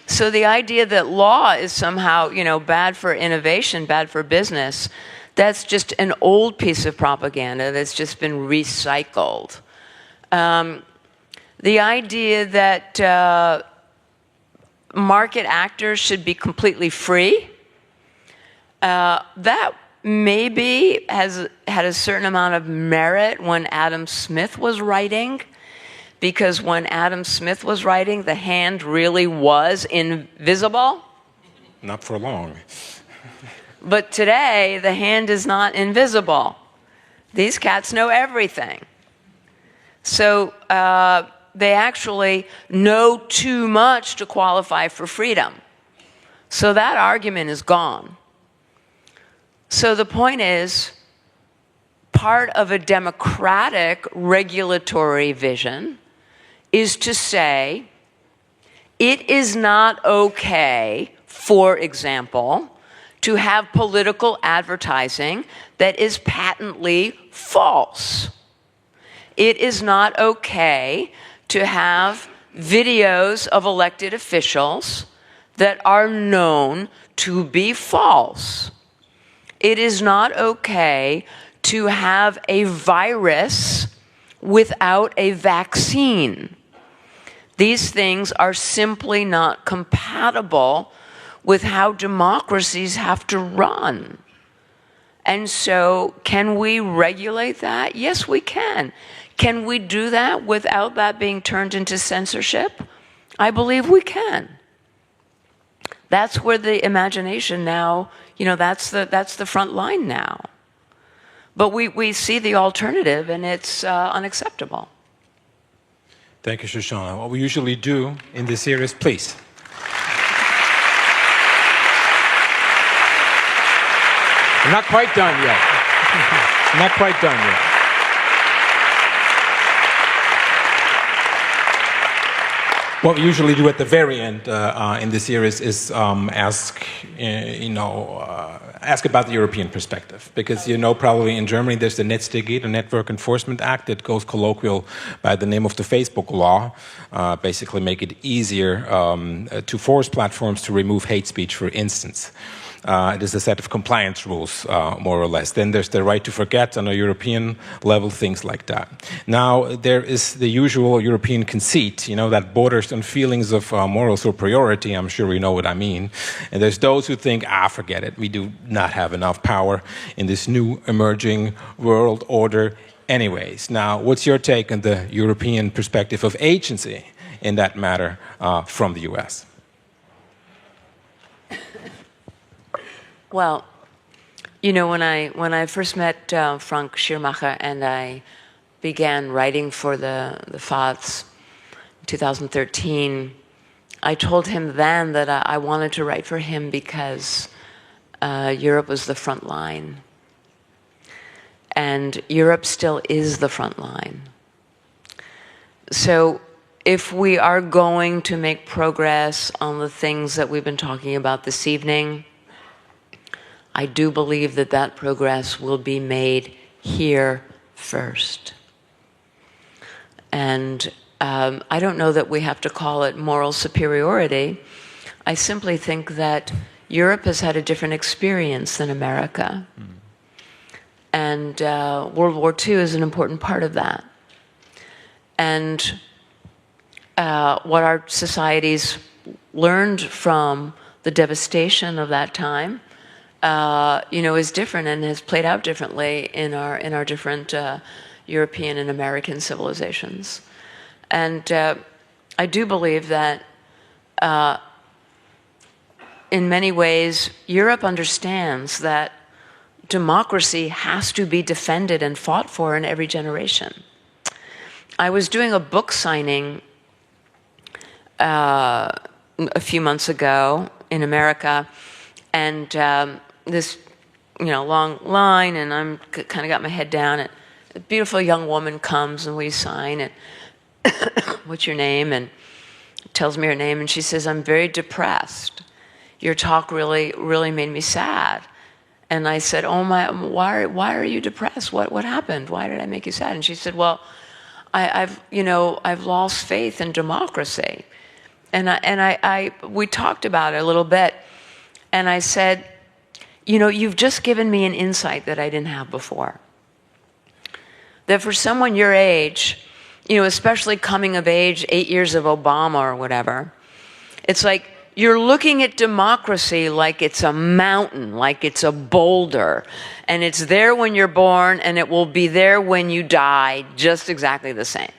So the idea that law is somehow, bad for innovation, bad for business, that's just an old piece of propaganda that's just been recycled. The idea that market actors should be completely free, that maybe has had a certain amount of merit when Adam Smith was writing, because when Adam Smith was writing, the hand really was invisible. Not for long. But today, the hand is not invisible. These cats know everything. So they actually know too much to qualify for freedom. So that argument is gone. So the point is, part of a democratic regulatory vision is to say, it is not okay, for example, to have political advertising that is patently false. It is not okay to have videos of elected officials that are known to be false. It is not okay to have a virus without a vaccine. These things are simply not compatible with how democracies have to run. And so, can we regulate that? Yes, we can. Can we do that without that being turned into censorship? I believe we can. That's where the imagination now, that's the front line now. But we see the alternative, and it's unacceptable. Thank you, Shoshana. What we usually do in this series, please. We're not quite done yet. Not quite done yet. What we usually do at the very end in this series is ask about the European perspective. Because probably in Germany there's the NetzdG, the Network Enforcement Act, that goes colloquial by the name of the Facebook law. Basically make it easier to force platforms to remove hate speech, for instance. It is a set of compliance rules, more or less. Then there's the right to forget on a European level, things like that. Now, there is the usual European conceit, that borders on feelings of moral superiority. I'm sure you know what I mean. And there's those who think, forget it. We do not have enough power in this new emerging world order anyways. Now, what's your take on the European perspective of agency in that matter from the US? Well, when I first met Frank Schirmacher and I began writing for the FAZ in 2013, I told him then that I wanted to write for him because Europe was the front line. And Europe still is the front line. So if we are going to make progress on the things that we've been talking about this evening, I do believe that that progress will be made here first. And I don't know that we have to call it moral superiority. I simply think that Europe has had a different experience than America. And World War II is an important part of that. And what our societies learned from the devastation of that time is different and has played out differently in our different European and American civilizations. And I do believe that in many ways, Europe understands that democracy has to be defended and fought for in every generation. I was doing a book signing a few months ago in America, and this, long line, and I'm kind of got my head down, and a beautiful young woman comes, and we sign, and what's your name? And tells me her name, and she says, I'm very depressed. Your talk really, really made me sad. And I said, oh my, why are you depressed? What happened? Why did I make you sad? And she said, well, I've lost faith in democracy. And we talked about it a little bit. And I said, you've just given me an insight that I didn't have before. That for someone your age, especially coming of age, 8 years of Obama or whatever, it's like you're looking at democracy like it's a mountain, like it's a boulder, and it's there when you're born, and it will be there when you die, just exactly the same.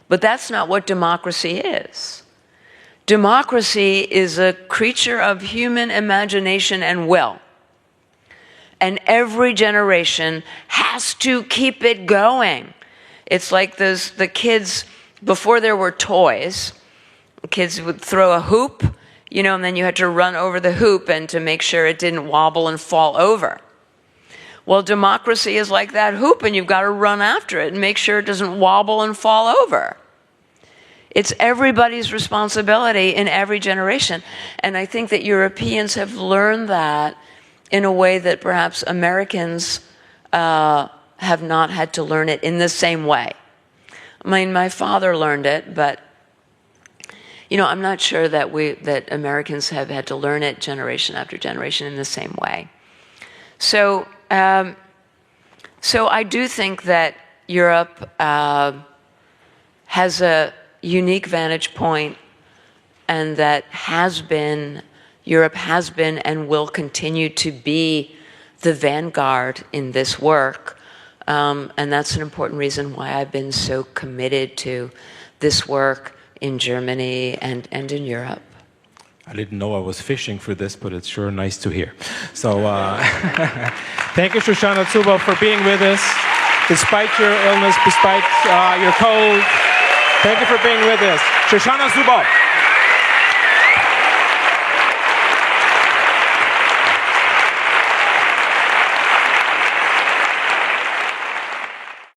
But that's not what democracy is. Democracy is a creature of human imagination and will. And every generation has to keep it going. It's like the kids, before there were toys, kids would throw a hoop, and then you had to run over the hoop and to make sure it didn't wobble and fall over. Well, democracy is like that hoop, and you've got to run after it and make sure it doesn't wobble and fall over. It's everybody's responsibility in every generation. And I think that Europeans have learned that in a way that perhaps Americans have not had to learn it in the same way. I mean, my father learned it, but I'm not sure that Americans have had to learn it generation after generation in the same way. So I do think that Europe has a unique vantage point, and that Europe has been and will continue to be the vanguard in this work. And that's an important reason why I've been so committed to this work in Germany and in Europe. I didn't know I was fishing for this, but it's sure nice to hear. So thank you, Shoshana Zuboff, for being with us, despite your illness, despite your cold. Thank you for being with us. Shoshana Zuboff.